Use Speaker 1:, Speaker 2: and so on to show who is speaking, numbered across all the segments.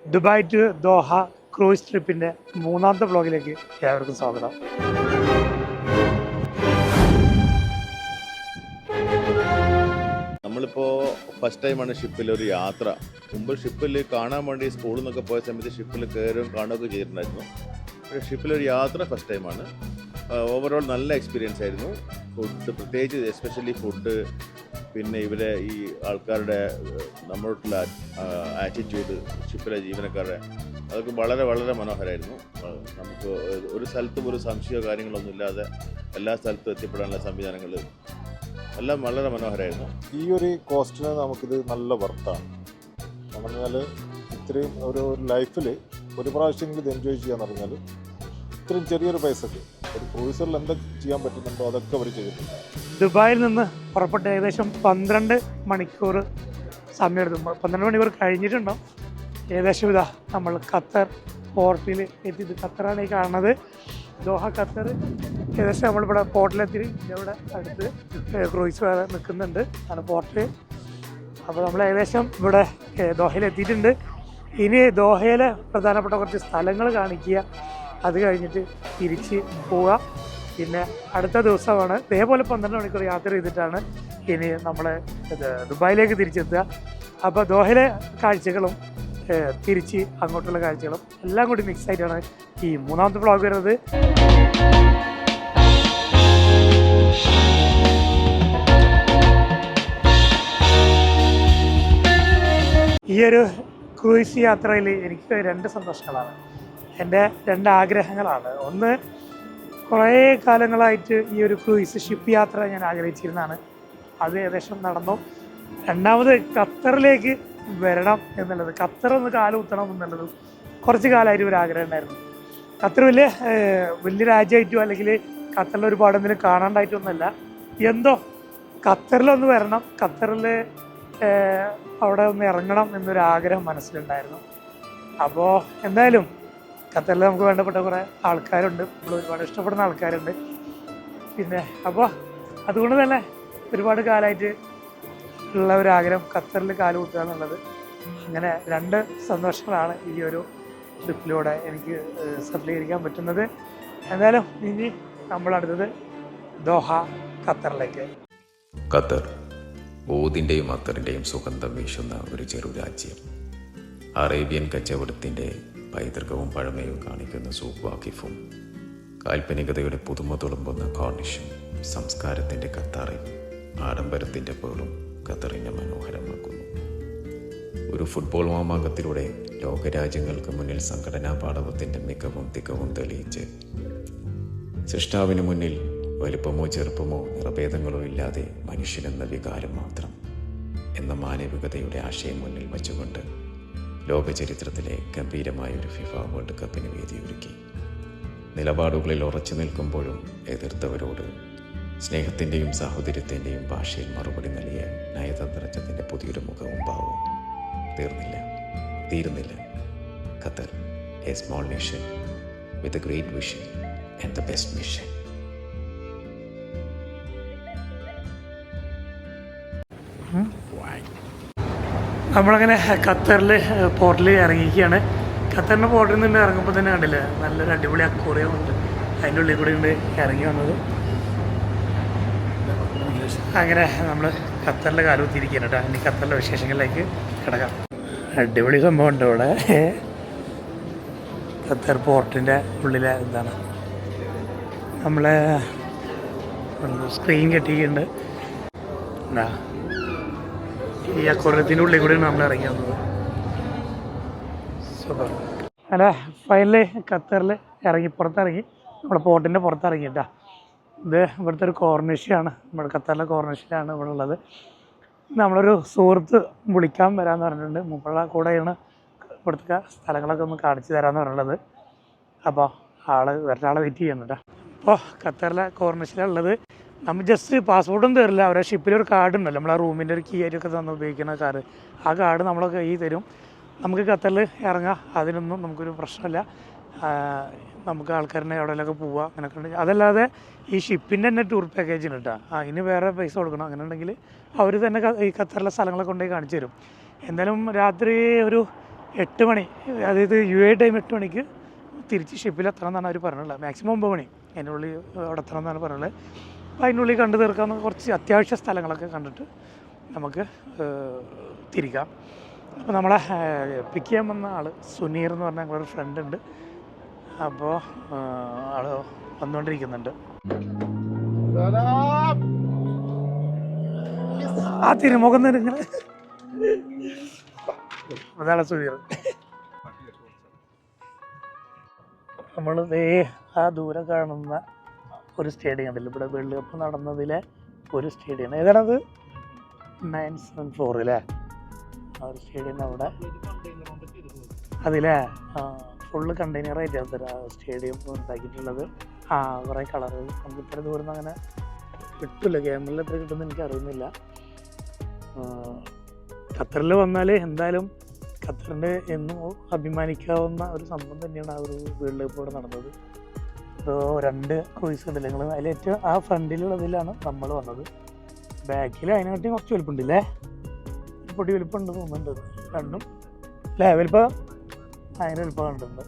Speaker 1: Dubai to Doha cruise ട്രിപ്പിൻ്റെ മൂന്നാമത്തെ വ്ളോഗിലേക്ക് ഏവർക്കും സ്വാഗതം.
Speaker 2: നമ്മളിപ്പോൾ ഫസ്റ്റ് ടൈമാണ് ഷിപ്പിലൊരു യാത്ര. മുമ്പ് ഷിപ്പിൽ കാണാൻ വേണ്ടി സ്കൂളിൽ നിന്നൊക്കെ പോയ സമയത്ത് ഷിപ്പിൽ കയറുകയും കാണുകയൊക്കെ ചെയ്തിട്ടുണ്ടായിരുന്നു. പക്ഷേ ഷിപ്പിലൊരു യാത്ര ഫസ്റ്റ് ടൈമാണ്. ഓവറോൾ നല്ല എക്സ്പീരിയൻസ് ആയിരുന്നു. ഫുഡ്, പ്രത്യേകിച്ച് എസ്പെഷ്യലി ഫുഡ്, പിന്നെ ഇവരെ ഈ ആൾക്കാരുടെ നമ്മളോട്ടുള്ള ആറ്റിറ്റ്യൂഡ്, ഷിപ്പിലെ ജീവനക്കാരുടെ, അതൊക്കെ വളരെ വളരെ മനോഹരമായിരുന്നു. നമുക്ക് ഒരു സ്ഥലത്തും ഒരു സംശയമോ കാര്യങ്ങളൊന്നും ഇല്ലാതെ എല്ലാ സ്ഥലത്തും എത്തിപ്പെടാനുള്ള സംവിധാനങ്ങൾ എല്ലാം വളരെ മനോഹരമായിരുന്നു.
Speaker 3: ഈ ഒരു കോസ്റ്റിന് നമുക്കിത് നല്ല വർത്താണ്. കാരണം പറഞ്ഞാൽ ഇത്രയും ഒരു ലൈഫിൽ ഒരു പ്രാവശ്യമെങ്കിലും ഇത് എൻജോയ് ചെയ്യാന്ന് പറഞ്ഞാൽ ഇത്രയും ചെറിയൊരു പൈസക്ക് ഒരു ക്രൂയിസറിൽ എന്തൊക്കെ ചെയ്യാൻ പറ്റുന്നുണ്ടോ അതൊക്കെ അവർ ചെയ്തിട്ടുണ്ട്.
Speaker 1: ദുബായിൽ നിന്ന് പുറപ്പെട്ട് ഏകദേശം 12 മണിക്കൂർ സമയമെടുത്തു. 12 മണിക്കൂർ കഴിഞ്ഞിട്ടുണ്ടോ ഏകദേശം. ഇതാ നമ്മൾ ഖത്തർ പോർട്ടിൽ എത്തിയത്. ഖത്തറാണ് ഈ കാണുന്നത്, ദോഹ ഖത്തർ. ഏകദേശം നമ്മളിവിടെ പോർട്ടിലെത്തി. ഇവിടെ അടുത്ത് ക്രൂയിസ് വേറെ നിൽക്കുന്നുണ്ട്, ആണ് പോർട്ടിൽ. അപ്പോൾ നമ്മൾ ഏകദേശം ഇവിടെ ദോഹയിൽ എത്തിയിട്ടുണ്ട്. ഇനി ദോഹയിലെ പ്രധാനപ്പെട്ട കുറച്ച് സ്ഥലങ്ങൾ കാണിക്കുക, അത് കഴിഞ്ഞിട്ട് തിരിച്ച് പോവുക. പിന്നെ അടുത്ത ദിവസമാണ് ഇതേപോലെ 12 മണിക്കൂർ യാത്ര ചെയ്തിട്ടാണ് ഇനി നമ്മൾ ദുബായിലേക്ക് തിരിച്ചെത്തുക. അപ്പോൾ ദോഹയിലെ കാഴ്ചകളും തിരിച്ച് അങ്ങോട്ടുള്ള കാഴ്ചകളും എല്ലാം കൂടി മിക്സ് ആയിട്ടാണ് ഈ മൂന്നാമത്തെ വ്ളോഗ് വരുന്നത്. ഈ ഒരു ക്രൂയിസ് യാത്രയിൽ എനിക്ക് 2 സന്തോഷങ്ങളാണ്, എൻ്റെ 2 ആഗ്രഹങ്ങളാണ്. ഒന്ന്, കുറേ കാലങ്ങളായിട്ട് ഈ ഒരു ക്രൂയിസ് ഷിപ്പ് യാത്ര ഞാൻ ആഗ്രഹിച്ചിരുന്നതാണ്, അത് ഏകദേശം നടന്നു. രണ്ടാമത് ഖത്തറിലേക്ക് വരണം എന്നുള്ളത്, ഖത്തർ ഒന്ന് കാലുകുത്തണം എന്നുള്ളതും കുറച്ച് കാലമായിട്ട് ഒരു ആഗ്രഹം ഉണ്ടായിരുന്നു. ഖത്തർ വലിയ രാജ്യമായിട്ടോ അല്ലെങ്കിൽ ഖത്തറിൽ ഒരുപാട് എന്തെങ്കിലും കാണാണ്ടായിട്ടൊന്നുമല്ല, എന്തോ ഖത്തറിലൊന്ന് വരണം, ഖത്തറിൽ അവിടെ ഒന്ന് ഇറങ്ങണം എന്നൊരാഗ്രഹം മനസ്സിലുണ്ടായിരുന്നു. അപ്പോൾ എന്തായാലും ഖത്തറിൽ നമുക്ക് വേണ്ടപ്പെട്ട കുറേ ആൾക്കാരുണ്ട്, നമ്മൾ ഒരുപാട് ഇഷ്ടപ്പെടുന്ന ആൾക്കാരുണ്ട്. പിന്നെ അപ്പോൾ അതുകൊണ്ട് തന്നെ ഒരുപാട് കാലമായിട്ട് ഉള്ള ഒരാഗ്രഹം ഖത്തറിൽ കാലുകുത്തുക എന്നുള്ളത്. അങ്ങനെ 2 സന്തോഷങ്ങളാണ് ഈ ഒരു ട്രിപ്പിലൂടെ എനിക്ക് സഫലീകരിക്കാൻ പറ്റുന്നത്. എന്തായാലും ഇനി നമ്മളടുത്തത് ദോഹ ഖത്തറിലേക്ക്.
Speaker 4: ഖത്തർ ഊതിൻ്റെയും അത്തറിൻ്റെയും സുഗന്ധം വീശുന്ന ഒരു ചെറു രാജ്യം. അറേബ്യൻ കച്ചവടത്തിൻ്റെ പൈതൃകവും പഴമയും കാണിക്കുന്ന സൂഖ് വാക്കിഫും, കാൽപ്പനികതയുടെ പുതുമ തുളുമ്പുന്ന കോർണിഷും, സംസ്കാരത്തിൻ്റെ ഖത്താറും ആഡംബരത്തിൻ്റെ പേളും ഖത്തറിനെ മനോഹരമാക്കുന്നു. ഒരു ഫുട്ബോൾ മാമാങ്കത്തിലൂടെ ലോകരാജ്യങ്ങൾക്ക് മുന്നിൽ സംഘടനാ പാടവത്തിൻ്റെ മികവും തികവും തെളിയിച്ച് സൃഷ്ടാവിന് മുന്നിൽ വലുപ്പമോ ചെറുപ്പമോ നിറഭേദങ്ങളോ ഇല്ലാതെ മനുഷ്യനെന്ന വികാരം മാത്രം എന്ന മാനവികതയുടെ ആശയം മുന്നിൽ വച്ചുകൊണ്ട് ലോകചരിത്രത്തിലെ ഗംഭീരമായ ഒരു ഫിഫ വേൾഡ് കപ്പിന് വേദിയൊരുക്കി. നിലപാടുകളിൽ ഉറച്ചു നിൽക്കുമ്പോഴും എതിർത്തവരോട് സ്നേഹത്തിൻ്റെയും സാഹോദര്യത്തിൻ്റെയും ഭാഷയിൽ മറുപടി നൽകിയ നയതന്ത്രജ്ഞത്തിൻ്റെ പുതിയൊരു മുഖവും ഭാവവും തീരുന്നില്ല. Qatar, A small nation with a great vision and the best mission.
Speaker 1: നമ്മളങ്ങനെ ഖത്തറിൽ പോർട്ടിൽ ഇറങ്ങിയിരിക്കുകയാണ്. ഖത്തറിൻ്റെ പോർട്ടിൽ നിന്ന് ഇറങ്ങുമ്പോൾ തന്നെ കണ്ടില്ലേ, നല്ലൊരു അടിപൊളി അക്വേറിയം ഉണ്ട്, അതിൻ്റെ ഉള്ളിൽ കൂടെ ഉണ്ട് ഇറങ്ങി വന്നത്. അങ്ങനെ നമ്മൾ ഖത്തറിൽ കാലുകുത്തിയിരിക്കുകയാണ് കേട്ടോ. ഇനി ഖത്തറിലെ വിശേഷങ്ങളിലേക്ക് കിടക്കാം. അടിപൊളി സംഭവം ഉണ്ട് ഇവിടെ. ഖത്തർ പോർട്ടിൻ്റെ ഉള്ളിലെ എന്താണ് നമ്മളെ സ്ക്രീൻ കെട്ടിയിട്ടുണ്ട്. എന്താ ഈ അക്വേറിയത്തിൻ്റെ ഉള്ളിൽ കൂടെയാണ് നമ്മൾ ഇറങ്ങി വന്നത്. സൂപ്പർ അല്ല. ഫൈനലി ഖത്തറിൽ പുറത്തിറങ്ങി, നമ്മുടെ പോർട്ടിൻ്റെ പുറത്തിറങ്ങി കേട്ടോ. ഇത് ഇവിടുത്തെ ഒരു കോർണിഷയാണ്, നമ്മുടെ ഖത്തറിലെ കോർണിഷിലാണ് ഇവിടെ ഉള്ളത്. നമ്മളൊരു സുഹൃത്ത് വിളിക്കാൻ വരാമെന്ന് പറഞ്ഞിട്ടുണ്ട്, മുമ്പുള്ള കൂടെയാണ് ഇവിടുത്തെ സ്ഥലങ്ങളൊക്കെ ഒന്ന് കാണിച്ചു തരാമെന്ന് പറഞ്ഞുള്ളത്. അപ്പോൾ ഒരാളെ വെയിറ്റ് ചെയ്യുന്നുണ്ട്. അപ്പോൾ ഖത്തറിലെ കോർണിഷിലുള്ളത് നമ്മൾ ജസ്റ്റ് പാസ്പോർട്ടൊന്നും തരില്ല, അവരുടെ ഷിപ്പിലൊരു കാർഡ് ഉണ്ടല്ലോ, നമ്മളെ റൂമിൻ്റെ ഒരു കീ ആയിട്ടൊക്കെ തന്ന് ഉപയോഗിക്കുന്ന കാർഡ്, ആ കാർഡ് നമ്മളെ കയ്യിൽ തരും. നമുക്ക് ഖത്തറിൽ ഇറങ്ങാം, അതിനൊന്നും നമുക്കൊരു പ്രശ്നമില്ല. നമുക്ക് ആൾക്കാരിനെ എവിടെയെങ്കിലൊക്കെ പോവുക അങ്ങനെയൊക്കെ ഉണ്ട്. അതല്ലാതെ ഈ ഷിപ്പിൻ്റെ തന്നെ ടൂർ പാക്കേജിന് കേട്ടോ, അതിന് വേറെ പൈസ കൊടുക്കണം. അങ്ങനെ ഉണ്ടെങ്കിൽ അവർ തന്നെ ഈ ഖത്തറിലെ സ്ഥലങ്ങളൊക്കെ കൊണ്ടുപോയി കാണിച്ചു തരും. എന്തായാലും രാത്രി ഒരു 8 മണി, അതായത് UAE ടൈം 8 മണിക്ക് തിരിച്ച് ഷിപ്പിൽ എത്തണം എന്നാണ് അവർ പറഞ്ഞുള്ളത്. മാക്സിമം 9 മണി അതിൻ്റെ ഉള്ളിൽ അവിടെ എത്തണം എന്നാണ് പറഞ്ഞുള്ളത്. അപ്പോൾ അതിനുള്ളിൽ കണ്ടു തീർക്കാവുന്ന കുറച്ച് അത്യാവശ്യ സ്ഥലങ്ങളൊക്കെ കണ്ടിട്ട് നമുക്ക് തിരിക്കാം. അപ്പോൾ നമ്മളെ പിക്ക് ചെയ്യാൻ വന്ന ആൾ സുനീർ എന്ന് പറഞ്ഞ ഞങ്ങളൊരു ഫ്രണ്ട് ഉണ്ട്. അപ്പോൾ ആൾ വന്നുകൊണ്ടിരിക്കുന്നുണ്ട്. ആ തിരുമുഖം നിങ്ങൾ അതാണ് സുനീർ. നമ്മൾ ആ ദൂരെ കാണുന്ന ഒരു സ്റ്റേഡിയം ഉണ്ടല്ലോ, ഇവിടെ വേൾഡ് കപ്പ് നടന്നതിലെ ഒരു സ്റ്റേഡിയം. ഏതാണത്? 974 അല്ലേ? ആ ഒരു സ്റ്റേഡിയം അവിടെ അതിലെ ഫുള്ള് കണ്ടെയ്നറായിട്ട് ആ സ്റ്റേഡിയം ഉണ്ടാക്കിയിട്ടുള്ളത്. കുറേ കളറ് നമുക്ക് ഇത്ര ദൂരം നിന്ന് അങ്ങനെ കിട്ടില്ല, ക്യാമറയിൽ എത്ര കിട്ടുമെന്ന് എനിക്ക് അറിയുന്നില്ല. ഖത്തറിൽ വന്നാൽ എന്തായാലും ഖത്തറിൻ്റെ എന്നും അഭിമാനിക്കാവുന്ന ഒരു സംഭവം തന്നെയാണ് ആ ഒരു വേൾഡ് കപ്പ് ഇവിടെ നടന്നത്. ഇപ്പോൾ 2 ക്രൂയിസ് ഉണ്ടല്ലോ, നിങ്ങൾ അതിലേറ്റവും ആ ഫ്രണ്ടിലുള്ളതിലാണ് നമ്മൾ വന്നത്. ബാക്കിൽ അതിനെക്കാട്ടി കുറച്ച് വലുപ്പമുണ്ടല്ലേ, പൊടി വലുപ്പമുണ്ട് തോന്നുന്നുണ്ട്. രണ്ടും വലിപ്പം അതിന് വലുപ്പം കണ്ടിട്ടുണ്ട്.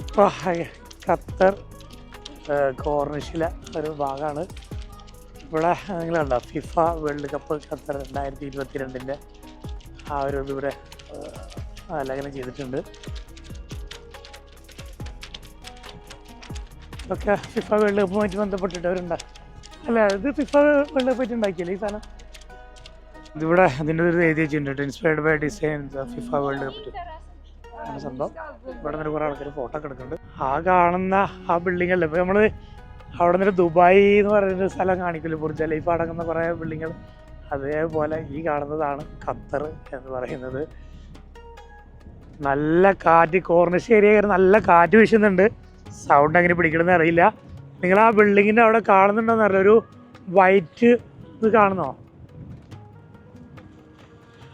Speaker 1: ഇപ്പോൾ ഖത്തർ കോർണിഷിലെ ഒരു ഭാഗമാണ്. ഇവിടെ നിങ്ങൾ കണ്ടോ ഫിഫ വേൾഡ് കപ്പ് ഖത്തർ 2022 ആ ഒരു ഇതിവിടെ ആലേഖനം ചെയ്തിട്ടുണ്ട്. ഇതൊക്കെ ഫിഫ വേൾഡ് കപ്പുമായിട്ട് ബന്ധപ്പെട്ടിട്ടവരുണ്ട്. അല്ല, ഇത് ഫിഫ വേൾഡ് കപ്പായിട്ട് ഉണ്ടാക്കിയല്ലേ ഈ സാധനം. ഇതിവിടെ അതിൻ്റെ ഒരു എഴുതി വെച്ചിട്ടുണ്ട്, inspired by design FIFA World Cup അങ്ങനെ സംഭവം. ഇവിടെ നിന്ന് കുറേ ആൾക്കാർ ഫോട്ടോ ഒക്കെ എടുക്കുന്നുണ്ട്. ആ കാണുന്ന ആ ബിൽഡിംഗ് അല്ലേ ഇപ്പോൾ നമ്മൾ അവിടെ നിന്ന് ദുബായ് എന്ന് പറയുന്ന സ്ഥലം കാണിക്കില്ല, ബുർജ് ഖലീഫ അടങ്ങുന്ന കുറേ ബിൽഡിങ്ങുകൾ. അതേപോലെ ഈ കാണുന്നതാണ് ഖത്തർ എന്ന് പറയുന്നത്. നല്ല കാറ്റ്, കോർണിഷ് ഏരിയ നല്ല കാറ്റ് വീശുന്നുണ്ട്. സൗണ്ട് എങ്ങനെ പിടിക്കണമെന്ന് അറിയില്ല. നിങ്ങൾ ആ ബിൽഡിങ്ങിൻ്റെ അവിടെ കാണുന്നുണ്ടോയെന്ന് അറിയില്ല, ഒരു വൈറ്റ് ഇത് കാണുന്നോ?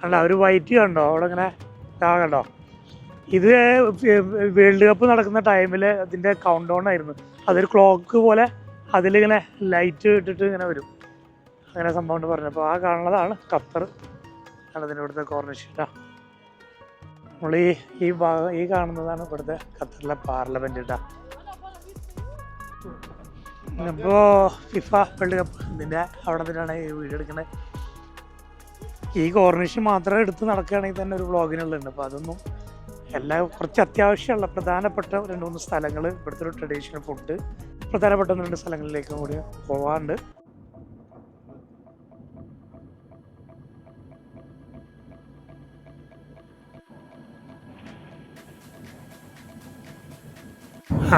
Speaker 1: അല്ല, ഒരു വൈറ്റ് കണ്ടോ അവിടെ ഇങ്ങനെ കണ്ടോ? ഇത് വേൾഡ് കപ്പ് നടക്കുന്ന ടൈമിൽ അതിൻ്റെ കൗണ്ട് ഡൗൺ ആയിരുന്നു. അതൊരു ക്ലോക്ക് പോലെ അതിലിങ്ങനെ ലൈറ്റ് ഇട്ടിട്ട് ഇങ്ങനെ വരും, അങ്ങനെ സംഭവം ഉണ്ട് പറഞ്ഞു. അപ്പോൾ ആ കാണുന്നതാണ് ഖത്തർ, അതിൻ്റെ ഇവിടുത്തെ കോർണിഷ്. നമ്മൾ ഈ ഭാഗം ഈ കാണുന്നതാണ് ഇവിടുത്തെ ഖത്തറിലെ പാർലമെൻറ്റ് കേട്ടോ. ഇപ്പോൾ ഫിഫ വേൾഡ് കപ്പ് ഇതിൻ്റെ അവിടെ തന്നെയാണ് ഈ വീഡിയോ എടുക്കുന്നത്. ഈ കോർണിഷ് മാത്രം എടുത്ത് നടക്കുകയാണെങ്കിൽ തന്നെ ഒരു വ്ളോഗിനുള്ളുണ്ട്. അപ്പോൾ അതൊന്നും കുറച്ച് അത്യാവശ്യമുള്ള പ്രധാനപ്പെട്ട 2-3 സ്ഥലങ്ങൾ, ഇവിടുത്തെ ഒരു ട്രഡീഷണൽ ഫുഡ്, പ്രധാനപ്പെട്ട 1-2 സ്ഥലങ്ങളിലേക്കും കൂടി പോകാറുണ്ട്.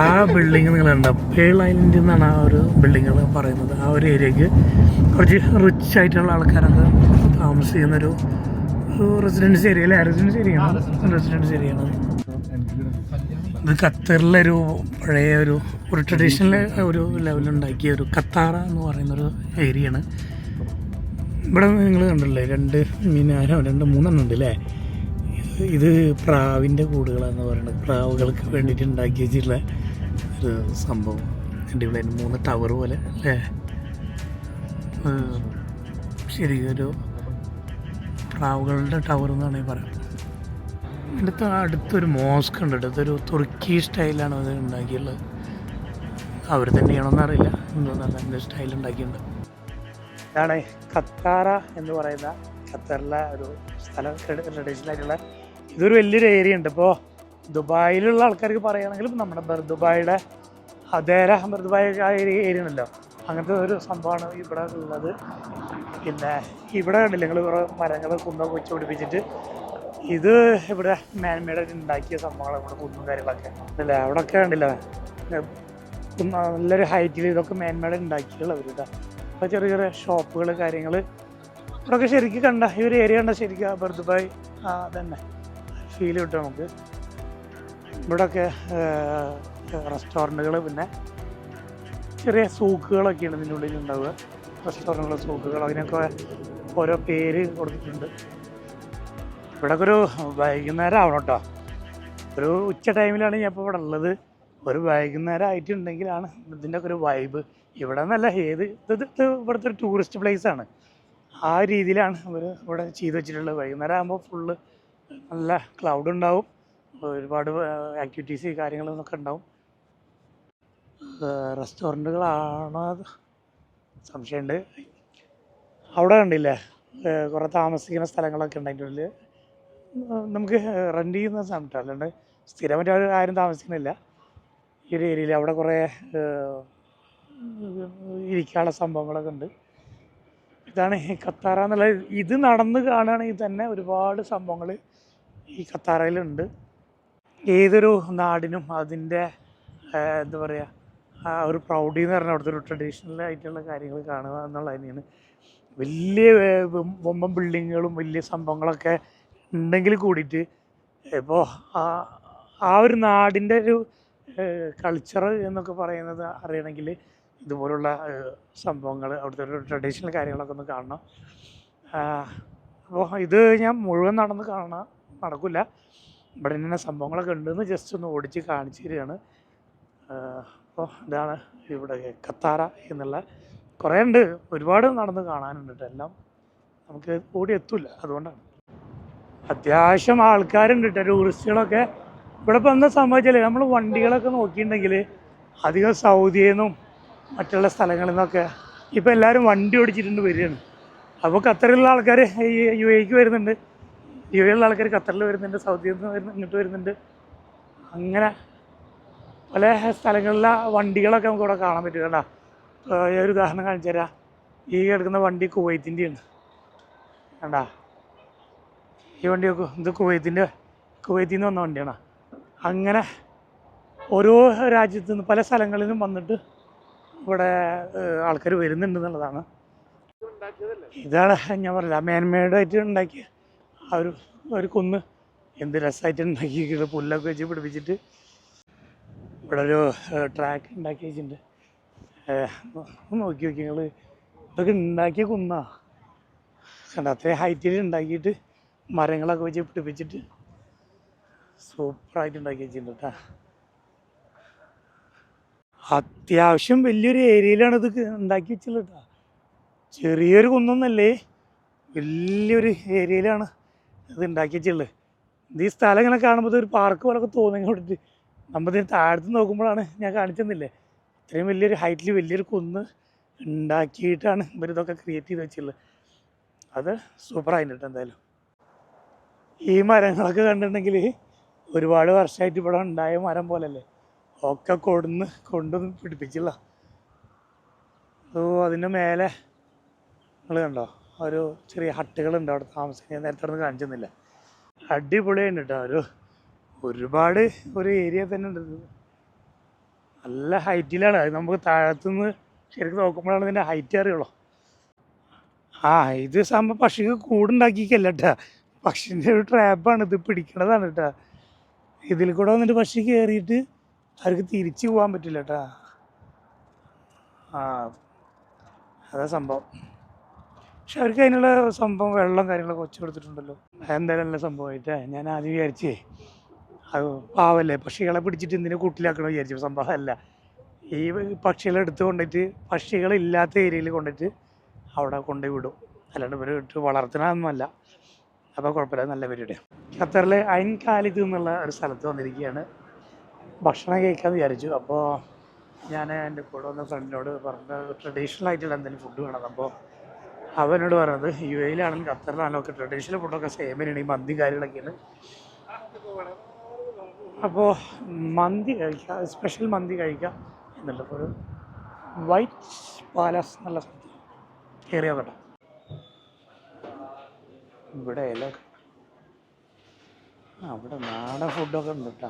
Speaker 1: ആ ബിൽഡിങ് നിങ്ങളുണ്ട്, പേൾ ഐലൻഡ് എന്നാണ് ആ ഒരു ബിൽഡിങ്ങുകൾ പറയുന്നത്. ആ ഒരു ഏരിയക്ക് കുറച്ച് റിച്ച് ആയിട്ടുള്ള ആൾക്കാരൊക്കെ താമസിക്കുന്നൊരു റെസിഡൻസ് ഏരിയ അല്ലേ? റെസിഡൻസ് ഏരിയയാണ്. ഇത് ഖത്തറിലൊരു പഴയ ഒരു ട്രഡീഷണൽ ഒരു ലെവലുണ്ടാക്കിയ ഒരു ഖത്താറ എന്ന് പറയുന്നൊരു ഏരിയയാണ്. ഇവിടെ നിങ്ങൾ കണ്ടല്ലേ 2 മിനാരോ 2-3 ഉണ്ട് അല്ലേ? ഇത് പ്രാവിൻ്റെ കൂടുകളാന്ന് പറയുന്നത്. പ്രാവുകൾക്ക് വേണ്ടിയിട്ട് ഉണ്ടാക്കി വെച്ചിട്ടുള്ള ഒരു സംഭവം. എൻ്റെ ഇവിടെ 3 ടവർ പോലെ അല്ലേ? ശരിക്കും ഒരു പ്രാവുകളുടെ ടവർ എന്ന് വേണമെങ്കിൽ പറയാം. അടുത്തൊരു മോസ്ക് ഉണ്ട്. അടുത്തൊരു തുർക്കി സ്റ്റൈലാണ് അത് ഉണ്ടാക്കിയുള്ളത്. അവർ തന്നെയാണോന്ന് അറിയില്ല, അതിൻ്റെ സ്റ്റൈൽ ഉണ്ടാക്കിയിട്ടുണ്ട്. ഇതാണ് ഖത്താറ എന്ന് പറയുന്ന ഖത്തറിലെ ഒരു സ്ഥലം, ട്രഡീഷണൽ ആയിട്ടുള്ള. ഇതൊരു വലിയൊരു ഏരിയ ഉണ്ട്. ഇപ്പോൾ ദുബായിലുള്ള ആൾക്കാർക്ക് പറയുകയാണെങ്കിൽ നമ്മുടെ ബർദുബായിയുടെ അതേര ബർദുബായ് ആ ഏരിയ ഉണ്ടല്ലോ, അങ്ങനത്തെ ഒരു സംഭവമാണ് ഇവിടെ ഉള്ളത്. പിന്നെ ഇവിടെ കണ്ടില്ല നിങ്ങൾ കുറേ മരങ്ങൾ കുന്നൊക്കെ വെച്ച് പിടിപ്പിച്ചിട്ട്, ഇത് ഇവിടെ മാൻമേഡായിട്ട് ഉണ്ടാക്കിയ സംഭവങ്ങളാണ്. ഇവിടെ കുന്നും കാര്യങ്ങളൊക്കെ അല്ലേ, അവിടെയൊക്കെ കണ്ടില്ല നല്ലൊരു ഹൈറ്റിൽ ഇതൊക്കെ മാൻമേഡ് ഉണ്ടാക്കിയുള്ളവരുടെ. അപ്പോൾ ചെറിയ ചെറിയ ഷോപ്പുകൾ കാര്യങ്ങൾ ഇവിടെയൊക്കെ ശരിക്കും കണ്ട ഈ ഒരു ഏരിയ കണ്ട ശരിക്കും ബർദുബായ് അതന്നെ ഫീൽ കിട്ടും നമുക്ക്. ഇവിടെയൊക്കെ റെസ്റ്റോറൻറ്റുകൾ, പിന്നെ ചെറിയ സൂക്കുകളൊക്കെയാണ് ഇതിൻ്റെ ഉള്ളിൽ ഉണ്ടാവുക. റെസ്റ്റോറൻറ്റുകൾ, സൂക്കുകൾ, അതിനൊക്കെ ഓരോ പേര് കൊടുത്തിട്ടുണ്ട്. ഇവിടെയൊക്കെ ഒരു വൈകുന്നേരം ആവണം കേട്ടോ. ഒരു ഉച്ച ടൈമിലാണ് ഞാൻ ഇപ്പോൾ ഇവിടെ ഉള്ളത്. ഒരു വൈകുന്നേരം ആയിട്ടുണ്ടെങ്കിലാണ് ഇതിൻ്റെ ഒക്കെ ഒരു വൈബ്. ഇവിടെ നിന്നല്ല, ഇത് ഇവിടുത്തെ ഒരു ടൂറിസ്റ്റ് പ്ലേസാണ്. ആ രീതിയിലാണ് അവർ ഇവിടെ ചെയ്ത് വെച്ചിട്ടുള്ളത്. വൈകുന്നേരം ആകുമ്പോൾ ഫുള്ള് നല്ല ക്ലൗഡ് ഉണ്ടാവും, ഒരുപാട് ആക്ടിവിറ്റീസ് കാര്യങ്ങളൊക്കെ ഉണ്ടാവും. റെസ്റ്റോറൻറ്റുകളാണോ അത് സംശയമുണ്ട്. അവിടെ കണ്ടില്ലേ കുറേ താമസിക്കുന്ന സ്ഥലങ്ങളൊക്കെ ഉണ്ട് അതിൻ്റെ ഉള്ളിൽ. നമുക്ക് റെൻ്റ് ചെയ്യുന്ന സമയത്ത് അല്ലാണ്ട് സ്ഥിരമായിട്ട് ആരും താമസിക്കുന്നില്ല ഈ ഒരു ഏരിയയിൽ. അവിടെ കുറേ ഇരിക്കാനുള്ള സംഭവങ്ങളൊക്കെ ഉണ്ട്. ഇതാണ് ഈ ഖത്താറ എന്നുള്ളത്. ഇത് നടന്ന് കാണുകയാണെങ്കിൽ തന്നെ ഒരുപാട് സംഭവങ്ങൾ ഈ ഖത്താറയിലുണ്ട്. ഏതൊരു നാടിനും അതിൻ്റെ എന്താ പറയുക, ആ ഒരു പ്രൗഡി എന്ന് പറഞ്ഞാൽ അവിടുത്തെ ഒരു ട്രഡീഷണൽ ആയിട്ടുള്ള കാര്യങ്ങൾ കാണുക എന്നുള്ളത് തന്നെയാണ്. വലിയ വമ്പൻ ബിൽഡിങ്ങുകളും വലിയ സംഭവങ്ങളൊക്കെ ഉണ്ടെങ്കിൽ കൂടിയിട്ട് ഇപ്പോൾ ആ ഒരു നാടിൻ്റെ ഒരു കൾച്ചർ എന്നൊക്കെ പറയുന്നത് അറിയണമെങ്കിൽ ഇതുപോലുള്ള സംഭവങ്ങൾ, അവിടുത്തെ ഒരു ട്രഡീഷണൽ കാര്യങ്ങളൊക്കെ ഒന്ന് കാണണം. അപ്പോൾ ഇത് ഞാൻ മുഴുവൻ നടക്കില്ല. ഇവിടെ ഇങ്ങനെ സംഭവങ്ങളൊക്കെ ഉണ്ടെന്ന് ജസ്റ്റ് ഒന്ന് ഓടിച്ച് കാണിച്ചു തരികയാണ്. അപ്പോൾ ഇതാണ് ഇവിടെ ഖത്താറ എന്നുള്ള. കുറേ ഉണ്ട്, ഒരുപാട് നടന്ന് കാണാനുണ്ട് കേട്ടോ. എല്ലാം നമുക്ക് ഓടി എത്തില്ല, അതുകൊണ്ടാണ്. അത്യാവശ്യം ആൾക്കാരുണ്ട് കേട്ടോ, ടൂറിസ്റ്റുകളൊക്കെ. ഇവിടെ ഇപ്പോൾ എന്താ സംഭവിച്ചാൽ നമ്മൾ വണ്ടികളൊക്കെ നോക്കിയിട്ടുണ്ടെങ്കിൽ അധികം സൗദിയിൽ നിന്നും മറ്റുള്ള സ്ഥലങ്ങളിൽ നിന്നൊക്കെ ഇപ്പോൾ എല്ലാവരും വണ്ടി ഓടിച്ചിട്ടുണ്ട് വരികയാണ്. അപ്പോൾ ഖത്തറിലുള്ള ആൾക്കാർ യു എക്ക് വരുന്നുണ്ട്, യു എയിലുള്ള ആൾക്കാർ ഖത്തറിൽ വരുന്നുണ്ട്, സൗദിയിൽ നിന്ന് ഇങ്ങോട്ട് വരുന്നുണ്ട്. അങ്ങനെ പല സ്ഥലങ്ങളിലെ വണ്ടികളൊക്കെ നമുക്ക് ഇവിടെ കാണാൻ പറ്റും കേട്ടോ. ഒരു ഉദാഹരണം കാണിച്ചു തരാം. ഈ കിടക്കുന്ന വണ്ടി കുവൈത്തിൻ്റെയാണ് കണ്ടാ. ഈ വണ്ടിയൊക്കെ ഇത് കുവൈത്തിൽ നിന്ന് വന്ന വണ്ടിയാണ്. അങ്ങനെ ഓരോ രാജ്യത്തു നിന്ന് പല സ്ഥലങ്ങളിൽ നിന്നും വന്നിട്ട് ഇവിടെ ആൾക്കാർ വരുന്നുണ്ട് എന്നുള്ളതാണ്. ഇതാണ് ഞാൻ പറഞ്ഞില്ല, മാൻമെയ്ഡായിട്ട് ഉണ്ടാക്കിയ ആ ഒരു കുന്ന് എന്ത് രസമായിട്ട് ഉണ്ടാക്കി പുല്ലൊക്കെ വെച്ച് പിടിപ്പിച്ചിട്ട് ഇവിടെ ഒരു ട്രാക്ക് ഉണ്ടാക്കി വെച്ചിട്ടുണ്ട്. നോക്കി നിങ്ങൾ, ഇതൊക്കെ ഉണ്ടാക്കിയ കുന്നാ കണ്ട. അത്രയും ഹൈറ്റിൽ ഉണ്ടാക്കിയിട്ട് മരങ്ങളൊക്കെ വെച്ച് പിടിപ്പിച്ചിട്ട് സൂപ്പറായിട്ട് ഉണ്ടാക്കി വെച്ചിട്ടുണ്ട് കേട്ടോ. അത്യാവശ്യം വലിയൊരു ഏരിയയിലാണ് ഇത് ഉണ്ടാക്കി വെച്ചിട്ടുള്ളത് കേട്ടോ. ചെറിയൊരു കുന്നൊന്നല്ലേ, വലിയൊരു ഏരിയയിലാണ് ഇത് ഉണ്ടാക്കി വെച്ചിട്ടുള്ളത്. ഇത് ഈ സ്ഥലം ഇങ്ങനെ കാണുമ്പോൾ ഒരു പാർക്ക് പോലൊക്കെ തോന്നിക്കൊണ്ടിട്ട് നമ്മൾ ഇതിന് താഴത്ത് നോക്കുമ്പോഴാണ് ഞാൻ കാണിച്ചെന്നില്ലേ, ഇത്രയും വലിയൊരു ഹൈറ്റിൽ വലിയൊരു കുന്ന് ഉണ്ടാക്കിയിട്ടാണ് ഇവരിതൊക്കെ ക്രിയേറ്റ് ചെയ്ത് വെച്ചിട്ടുള്ളത്. അത് സൂപ്പറായിട്ട് എന്തായാലും. ഈ മരങ്ങളൊക്കെ കണ്ടിട്ടുണ്ടെങ്കിൽ ഒരുപാട് വർഷമായിട്ട് ഇവിടെ ഉണ്ടായ മരം പോലല്ലേ, ഒക്കെ കൊണ്ടൊന്നും പിടിപ്പിച്ചില്ല. അതിൻ്റെ മേലെ നിങ്ങൾ കണ്ടോ ഒരു ചെറിയ ഹട്ടുകളുണ്ട് അവിടെ താമസിക്കാൻ. നേരത്തെ അവിടെ കാണിച്ചെന്നില്ല. അടിപൊളിയാണ് കേട്ടോ. ഒരുപാട് ഒരു ഏരിയ തന്നെ ഉണ്ട്. നല്ല ഹൈറ്റിലാണ്. അത് നമുക്ക് താഴത്തുനിന്ന് ശരിക്കും നോക്കുമ്പോഴാണ് ഇതിൻ്റെ ഹൈറ്റ് അറിയുള്ളൂ. ഇത് സംഭവം പക്ഷിക്ക് കൂടുണ്ടാക്കിക്കല്ല കേട്ടോ, പക്ഷിൻ്റെ ഒരു ട്രാപ്പാണ്. ഇത് പിടിക്കണതാണ് കേട്ടോ. ഇതിൽ കൂടെ വന്നിട്ട് പക്ഷി കയറിയിട്ട് അവർക്ക് തിരിച്ചു പോകാൻ പറ്റില്ല കേട്ടോ. അതാ സംഭവം. പക്ഷെ അവർക്ക് അതിനുള്ള സംഭവം വെള്ളം കാര്യങ്ങളൊക്കെ വെച്ച് കൊടുത്തിട്ടുണ്ടല്ലോ. എന്തായാലും നല്ല സംഭവമായിട്ടേ. ഞാൻ ആദ്യം വിചാരിച്ചേ അത് പാവല്ലേ പക്ഷികളെ പിടിച്ചിട്ട് എന്തിനു കൂട്ടിലാക്കണമെന്ന് വിചാരിച്ചു. സംഭവമല്ല, ഈ പക്ഷികളെ എടുത്ത് കൊണ്ടിട്ട് പക്ഷികളില്ലാത്ത ഏരിയയിൽ കൊണ്ടിട്ട് അവിടെ കൊണ്ടുപോയി വിടും. അല്ലാണ്ട് ഇവർ ഇട്ട് വളർത്തണമെന്നല്ല. അപ്പോൾ കുഴപ്പമില്ല, നല്ല പരിപാടിയാണ്. ഖത്തറിലെ ഐൻ ഖാലിദ് എന്നുള്ള ഒരു സ്ഥലത്ത് വന്നിരിക്കുകയാണ്. ഭക്ഷണം കഴിക്കാമെന്ന് വിചാരിച്ചു. അപ്പോൾ ഞാൻ എൻ്റെ കൂടെ വന്ന ഫ്രണ്ടിനോട് പറഞ്ഞ ട്രഡീഷണൽ ആയിട്ടുള്ള എന്തെങ്കിലും ഫുഡ് വേണം. അപ്പോൾ അവനോട് പറഞ്ഞത് യു എയിലാണെങ്കിലും ഖത്തറിലാണെങ്കിലും ഒക്കെ ട്രഡീഷണൽ ഫുഡൊക്കെ സെയിം തന്നെയാണ്, ഈ മന്തി കാര്യങ്ങളൊക്കെയാണ്. അപ്പോൾ മന്തി കഴിക്കാം, സ്പെഷ്യൽ മന്തി കഴിക്കാം എന്നുള്ള ഒരു വൈറ്റ് പാലസ് എന്നുള്ള സ്ഥലത്ത് കയറിയാൽ കേട്ടോ. ഇവിടെ അവിടെ നാടൻ ഫുഡൊക്കെ ഉണ്ട് കേട്ടോ.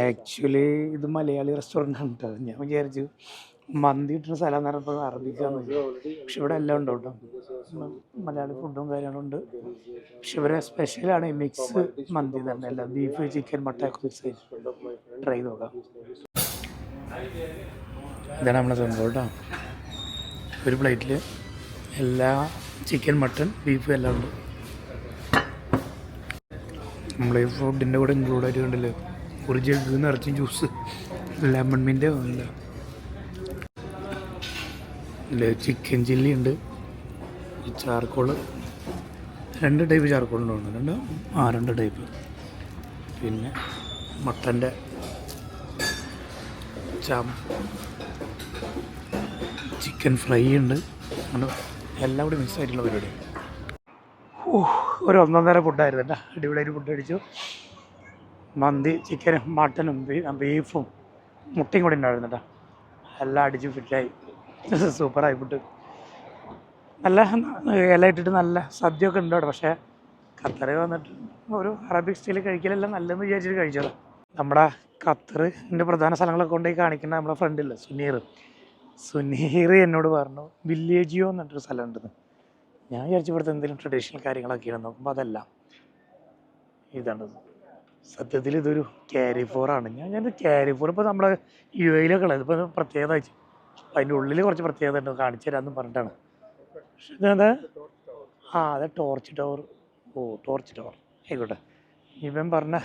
Speaker 1: ആക്ച്വലി ഇത് മലയാളി റെസ്റ്റോറൻ്റ് ആണ് കേട്ടോ. ഞാൻ വിചാരിച്ചു മന്തി കിട്ടുന്ന സ്ഥലം എന്ന് പറഞ്ഞപ്പോൾ അറബിക്കാന്ന്. പക്ഷെ ഇവിടെ എല്ലാം ഉണ്ട് കേട്ടോ, മലയാളി ഫുഡും കാര്യങ്ങളും ഉണ്ട്. പക്ഷെ ഇവരെ സ്പെഷ്യലാണ് ഈ മിക്സ് മന്തി തന്നെ. അല്ല beef chicken mutton mix try ചെയ്ത് നോക്കാം. ഇതാണ് നമ്മളെ സംഭവം കേട്ടോ. ഒരു പ്ലേറ്റിൽ എല്ലാ ചിക്കൻ മട്ടൺ ബീഫ് എല്ലാം ഉണ്ട്. നമ്മൾ ഈ ഫുഡിൻ്റെ കൂടെ ഇൻക്ലൂഡ് ആയിട്ട് കണ്ടില്ലേ ഒരു ജഗ് നിറച്ച് ജ്യൂസ്, ലെമൺ മിൻ്റെ ഉണ്ട്, ചിക്കൻ ചില്ലി ഉണ്ട്, ചാർക്കോള്, 2 ടൈപ്പ് ചാർക്കോളുണ്ട് തോന്നുന്നു. 2 ടൈപ്പ്. പിന്നെ മട്ടൻ്റെ ചിക്കൻ ഫ്രൈ ഉണ്ട്. അങ്ങനെ എല്ലാം കൂടി മിക്സ് ആയിട്ടുള്ള പരിപാടിയാണ്. ഒരു 1.5 ഫുഡായിരുന്നു കേട്ടോ. അടിപൊളിയായിട്ട് ഫുഡ് അടിച്ചു. മന്തി, ചിക്കനും മട്ടനും ബീഫും മുട്ടയും കൂടി ഉണ്ടായിരുന്നു കേട്ടോ. എല്ലാം അടിച്ച് ഫിറ്റായി. സൂപ്പറായി ഫുഡ്. നല്ല ഇല ഇട്ടിട്ട് നല്ല സദ്യയൊക്കെ ഉണ്ട് അവിടെ. പക്ഷേ ഖത്തറിൽ വന്നിട്ട് ഒരു അറബിക് സ്റ്റൈലിൽ കഴിക്കലെല്ലാം നല്ലതെന്ന് വിചാരിച്ചിട്ട് കഴിച്ചതാണ്. നമ്മുടെ ഖത്തറിൻ്റെ പ്രധാന സ്ഥലങ്ങളൊക്കെ കൊണ്ടുപോയി കാണിക്കുന്ന നമ്മുടെ ഫ്രണ്ടില്ല സുനീർ എന്നോട് പറഞ്ഞു വില്ലേജിയോ എന്നിട്ടൊരു സ്ഥലം ഉണ്ടെന്ന്. ഞാൻ വിചാരിച്ചു ഇവിടുത്തെ എന്തെങ്കിലും ട്രഡീഷണൽ കാര്യങ്ങളൊക്കെയാണ്. നോക്കുമ്പോൾ അതല്ല, ഇതാണ് സത്യത്തിൽ. ഇതൊരു ക്യാരി ഫോറാണ്. ഞാൻ ക്യാരി ഫോർ ഇപ്പോൾ നമ്മുടെ UAE-ലൊക്കെ ഉള്ളത്. ഇപ്പോൾ പ്രത്യേകത വെച്ച് അതിൻ്റെ ഉള്ളിൽ കുറച്ച് പ്രത്യേകത ഉണ്ട്, കാണിച്ചു തരാമെന്ന് പറഞ്ഞിട്ടാണ്. പക്ഷേ ഇതെന്താ, അതെ ടോർച്ച് ടവർ. ടോർച്ച് ടവർ ആയിക്കോട്ടെ. ഇവൻ പറഞ്ഞ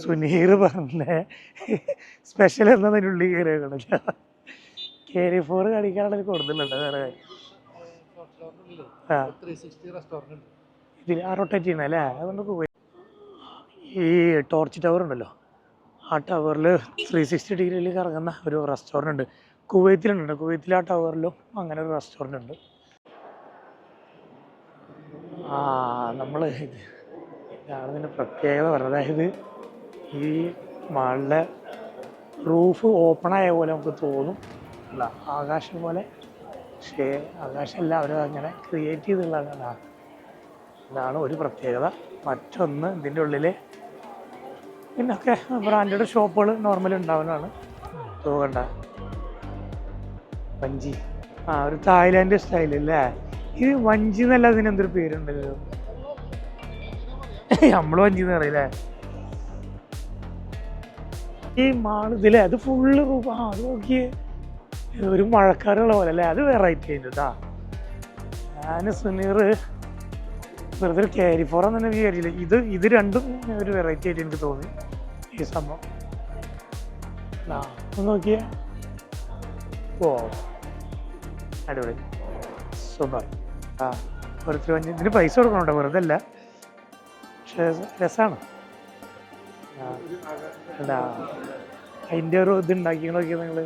Speaker 1: സുനീർ പറഞ്ഞ സ്പെഷ്യൽ എന്നതിൻ്റെ ഉള്ളിൽ കയറിയേക്കണില്ല. ക്യാരി ഫോർ കാണിക്കാനുള്ളൊരു കൊടുത്തിട്ടുണ്ട് വേറെ കാര്യം. ഇതിൽ റൊട്ടേറ്റ് ചെയ്യണല്ലേ, അതുകൊണ്ട് പോയി. ഈ ടോർച്ച് ടവർ ഉണ്ടല്ലോ, ആ ടവറിൽ 360 ഡിഗ്രിയിൽ കറങ്ങുന്ന ഒരു റെസ്റ്റോറൻ്റ് ഉണ്ട്. കുവൈത്തിലുണ്ട്. കുവൈത്തിൽ ആ ടവറിലും അങ്ങനെ ഒരു റെസ്റ്റോറൻ്റ് ഉണ്ട്. നമ്മൾ ഇതാണ് ഇതിൻ്റെ പ്രത്യേകത പറഞ്ഞത്. അതായത് ഈ മാളിലെ റൂഫ് ഓപ്പണായ പോലെ നമുക്ക് തോന്നും, അല്ല ആകാശം പോലെ. പക്ഷേ ആകാശമല്ല, അവർ അങ്ങനെ ക്രിയേറ്റ് ചെയ്തുള്ളതാണ്. ഇതാണ് ഒരു പ്രത്യേകത. മറ്റൊന്ന്, ഇതിൻ്റെ ഉള്ളിൽ പിന്നൊക്കെ ബ്രാൻഡഡ് ഷോപ്പുകൾ നോർമലി ഉണ്ടാവുന്നതാണ്. തോകണ്ട വഞ്ചി, ഒരു തായ്ലാൻഡ് സ്റ്റൈലല്ലേ ഇത്. വഞ്ചി എന്നല്ല, ഇതിനെന്തൊരു പേരുണ്ടല്ലോ, നമ്മൾ വഞ്ചി എന്ന് പറയില്ലേ. ഈ മാളിതിലെ അത് ഫുള്ള് റൂപ. അത് നോക്കിയേ, ഒരു മഴക്കാറുള്ള പോലെ അല്ലേ. അത് വെറൈറ്റി ആയിട്ട് കേട്ടാ. ഞാൻ സുനീർ വെറുതെ ഒരു ക്യാരി ഫോറാന്ന് തന്നെ വിചാരിച്ചില്ല. ഇത് രണ്ടും ഒരു വെറൈറ്റി ആയിട്ട് എനിക്ക് തോന്നി ഈ സംഭവം. ഒന്ന് നോക്കിയേ, അടിപൊളി, സൂപ്പർ. വെറുതെ ഇതിന് പൈസ കൊടുക്കണോട്ടോ, വെറുതെ അല്ല, പക്ഷേ രസമാണ്. അതിൻ്റെ ഒരു ഇത് ഉണ്ടാക്കിക്കണോക്കിയാൽ നിങ്ങൾ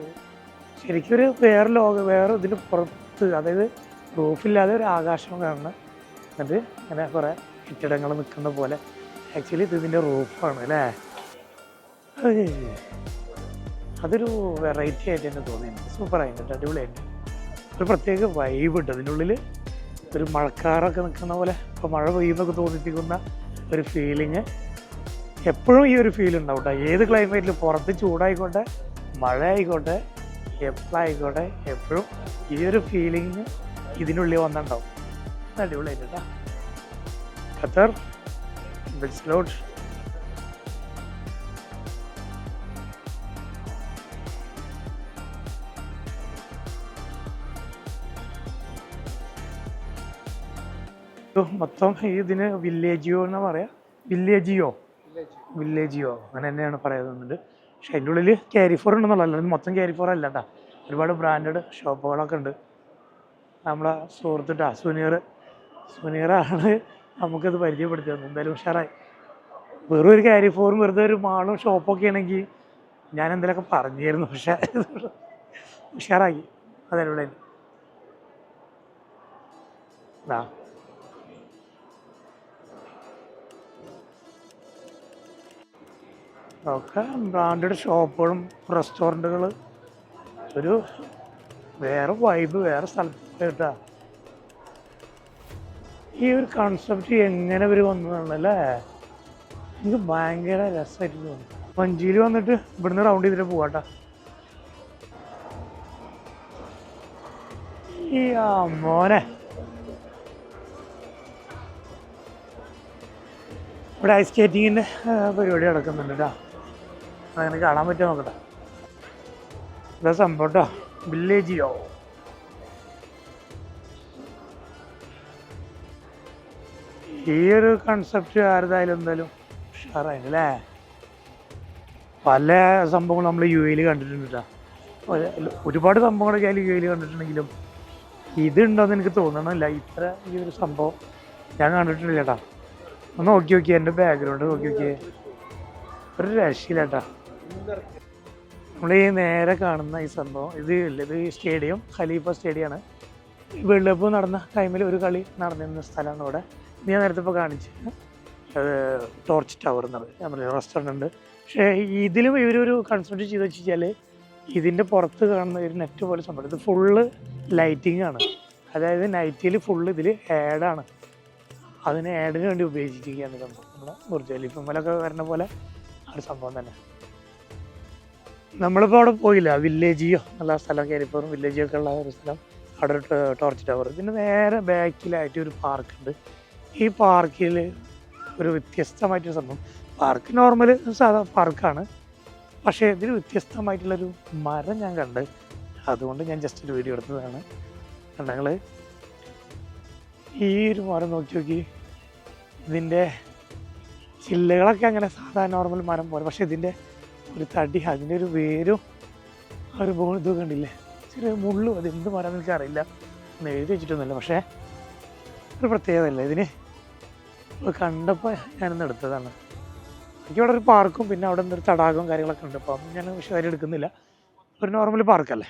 Speaker 1: ശരിക്കും ഒരു വേറെ വേറെ ഇതിന് പുറത്ത്, അതായത് റൂഫില്ലാതെ ഒരു ആകാശം കാണണം. എന്നിട്ട് അങ്ങനെ കുറേ കെട്ടിടങ്ങൾ നിൽക്കുന്ന പോലെ. ആക്ച്വലി ഇതിൻ്റെ റൂഫാണ് അല്ലേ. അതൊരു വെറൈറ്റി ആയിട്ട് തന്നെ തോന്നി. സൂപ്പറായിട്ട്, അടിപൊളിയായിട്ട്, ഒരു പ്രത്യേക വൈബ് ഉണ്ട് അതിനുള്ളിൽ. ഒരു മഴക്കാറൊക്കെ നിൽക്കുന്ന പോലെ, ഇപ്പോൾ മഴ പെയ്യുന്നൊക്കെ തോന്നിപ്പിക്കുന്ന ഒരു ഫീലിങ്. എപ്പോഴും ഈ ഒരു ഫീൽ ഉണ്ടാവും കേട്ടോ. ഏത് ക്ലൈമറ്റിൽ, പുറത്ത് ചൂടായിക്കോട്ടെ മഴ ആയിക്കോട്ടെ എപ്പോഴായിക്കോട്ടെ, എപ്പോഴും ഈ ഒരു ഫീലിങ് ഇതിനുള്ളിൽ വന്നിട്ടുണ്ടാവും. അടിപൊളിയായിട്ട് കേട്ടോ. ഖത്തർ ബിൽസ്ലോട്ട്. മൊത്തം ഇതിന് വില്ലേജിയോ എന്നാ പറയാ, വില്ലേജിയോ അങ്ങനെ തന്നെയാണ് പറയുന്നുണ്ട്. പക്ഷെ അതിൻ്റെ ഉള്ളിൽ ക്യാരി ഫോർ ഉണ്ടെന്നുള്ള, അല്ലാതെ മൊത്തം ക്യാരി ഫോർ അല്ല കേട്ടോ. ഒരുപാട് ബ്രാൻഡഡ് ഷോപ്പുകളൊക്കെ ഉണ്ട്. നമ്മളെ സുഹൃത്തിട്ടാ സുനീറാണ് നമുക്കത് പരിചയപ്പെടുത്തിയത്. എന്തായാലും ഉഷാറായി. വെറും ഒരു ക്യാരി ഫോറും വെറുതെ ഒരു മാളും ഷോപ്പൊക്കെ ആണെങ്കിൽ ഞാൻ എന്തെങ്കിലുമൊക്കെ പറഞ്ഞിരുന്നു. പക്ഷേ ഉഷാറാക്കി, അതേപോലെ ഒക്കെ ബ്രാൻഡഡ് ഷോപ്പുകളും റെസ്റ്റോറൻറ്റുകൾ. ഒരു വേറെ വൈബ്, വേറെ സ്ഥലത്ത് കേട്ടാ. ഈ ഒരു കൺസെപ്റ്റ് എങ്ങനെ ഇവർ വന്നതാണല്ലേ, എനിക്ക് ഭയങ്കര രസമായിട്ട് തോന്നി. വഞ്ചിയിൽ വന്നിട്ട് ഇവിടുന്ന് റൗണ്ട് ചെയ്തിട്ട് പോവാട്ടാ. ഈ മോനെ, ഇവിടെ ഐസ് സ്കേറ്റിങ്ങിൻ്റെ പരിപാടി നടക്കുന്നുണ്ട് കേട്ടോ. അങ്ങനെ കാണാൻ പറ്റുമോ നോക്കട്ടെ. ഇതാ സംഭവം കേട്ടോ, വില്ലേജിയോ. ഈ ഒരു കൺസെപ്റ്റ് ആരുതായാലും എന്തായാലും ഉഷാറായിരുന്നു അല്ലേ. പല സംഭവങ്ങളും നമ്മൾ UAE-ൽ കണ്ടിട്ടുണ്ട് കേട്ടോ. ഒരുപാട് സംഭവങ്ങളൊക്കെ അതിൽ UAE-ൽ കണ്ടിട്ടുണ്ടെങ്കിലും ഇതുണ്ടോയെന്ന് എനിക്ക് തോന്നണില്ല. ഈ ഒരു സംഭവം ഞാൻ കണ്ടിട്ടില്ല ചേട്ടാ. ഒന്ന് നോക്കി നോക്കിയേ, എൻ്റെ ബാക്ക്ഗ്രൗണ്ട് നോക്കി നോക്കിയേ, ഒരു രക്ഷയില്ല ചേട്ടാ. നമ്മൾ ഈ നേരെ കാണുന്ന ഈ സംഭവം ഇത് സ്റ്റേഡിയം, ഖലീഫ സ്റ്റേഡിയമാണ്. വേൾഡ് കപ്പ് നടന്ന ടൈമിൽ ഒരു കളി നടന്നിരുന്ന സ്ഥലമാണ് ഇവിടെ. ഞാൻ നേരത്തെ ഇപ്പോൾ കാണിച്ച് ടോർച്ച് ടവർ എന്നത് ഞാൻ പറഞ്ഞ റെസ്റ്റോറൻ്റ് ഉണ്ട്. പക്ഷേ ഇതിലും ഇവരൊരു കൺസെപ്റ്റ് ചെയ്ത് വെച്ചാൽ ഇതിൻ്റെ പുറത്ത് കാണുന്ന ഒരു നെറ്റ് പോലെ സംഭവം, ഇത് ഫുള്ള് ലൈറ്റിംഗ് ആണ്. അതായത് നൈറ്റിൽ ഫുള്ള് ഇതിൽ ആഡാണ്. അതിന് ആഡിന് വേണ്ടി ഉപയോഗിച്ചിരിക്കുകയാണ് സംഭവം. നമ്മുടെ ബുർജ് ഖലീഫയിലൊക്കെ വരുന്ന പോലെ ആ ഒരു സംഭവം തന്നെ. നമ്മളിപ്പോൾ അവിടെ പോയില്ല, വില്ലേജിയോ എന്നുള്ള സ്ഥലം കയറിപ്പോറും വില്ലേജിയോ ഒക്കെ ഉള്ള ഒരു സ്ഥലം, അവിടെ ഒരു ടോർച്ച് ടവർ. ഇതിന് നേരെ ബാക്കിലായിട്ട് ഒരു പാർക്കുണ്ട്. ഈ പാർക്കിൽ ഒരു വ്യത്യസ്തമായിട്ടൊരു സംഭവം, പാർക്ക് നോർമൽ സാധാ പാർക്കാണ്, പക്ഷേ ഇതിൽ വ്യത്യസ്തമായിട്ടുള്ളൊരു മരം ഞാൻ കണ്ട്, അതുകൊണ്ട് ഞാൻ ജസ്റ്റ് ഒരു വീഡിയോ എടുത്തതാണ്. ഞങ്ങൾ ഈ ഒരു മരം നോക്കി ഇതിൻ്റെ ചില്ലകളൊക്കെ അങ്ങനെ സാധാരണ നോർമൽ മരം പോലെ, പക്ഷേ ഇതിൻ്റെ ഒരു തടി, അതിൻ്റെ ഒരു വേരും ആ ഒരു ഇത് കണ്ടില്ലേ, ചെറിയ മുള്ളും, അത് എന്ത് മരം എന്ന് എനിക്കറിയില്ല, ഒന്ന് എഴുതി വെച്ചിട്ടൊന്നുമില്ല. പക്ഷേ ഒരു പ്രത്യേകതയല്ല ഇതിന്. കണ്ടപ്പോൾ ഞാനൊന്ന് എടുത്തതാണ്. എനിക്ക് ഇവിടെ ഒരു പാർക്കും പിന്നെ അവിടെ നിന്നൊരു തടാകവും കാര്യങ്ങളൊക്കെ ഉണ്ട്. അപ്പോൾ അതൊന്നും ഞാൻ വിഷയമായിട്ട് എടുക്കുന്നില്ല, ഒരു നോർമൽ പാർക്കല്ലേ.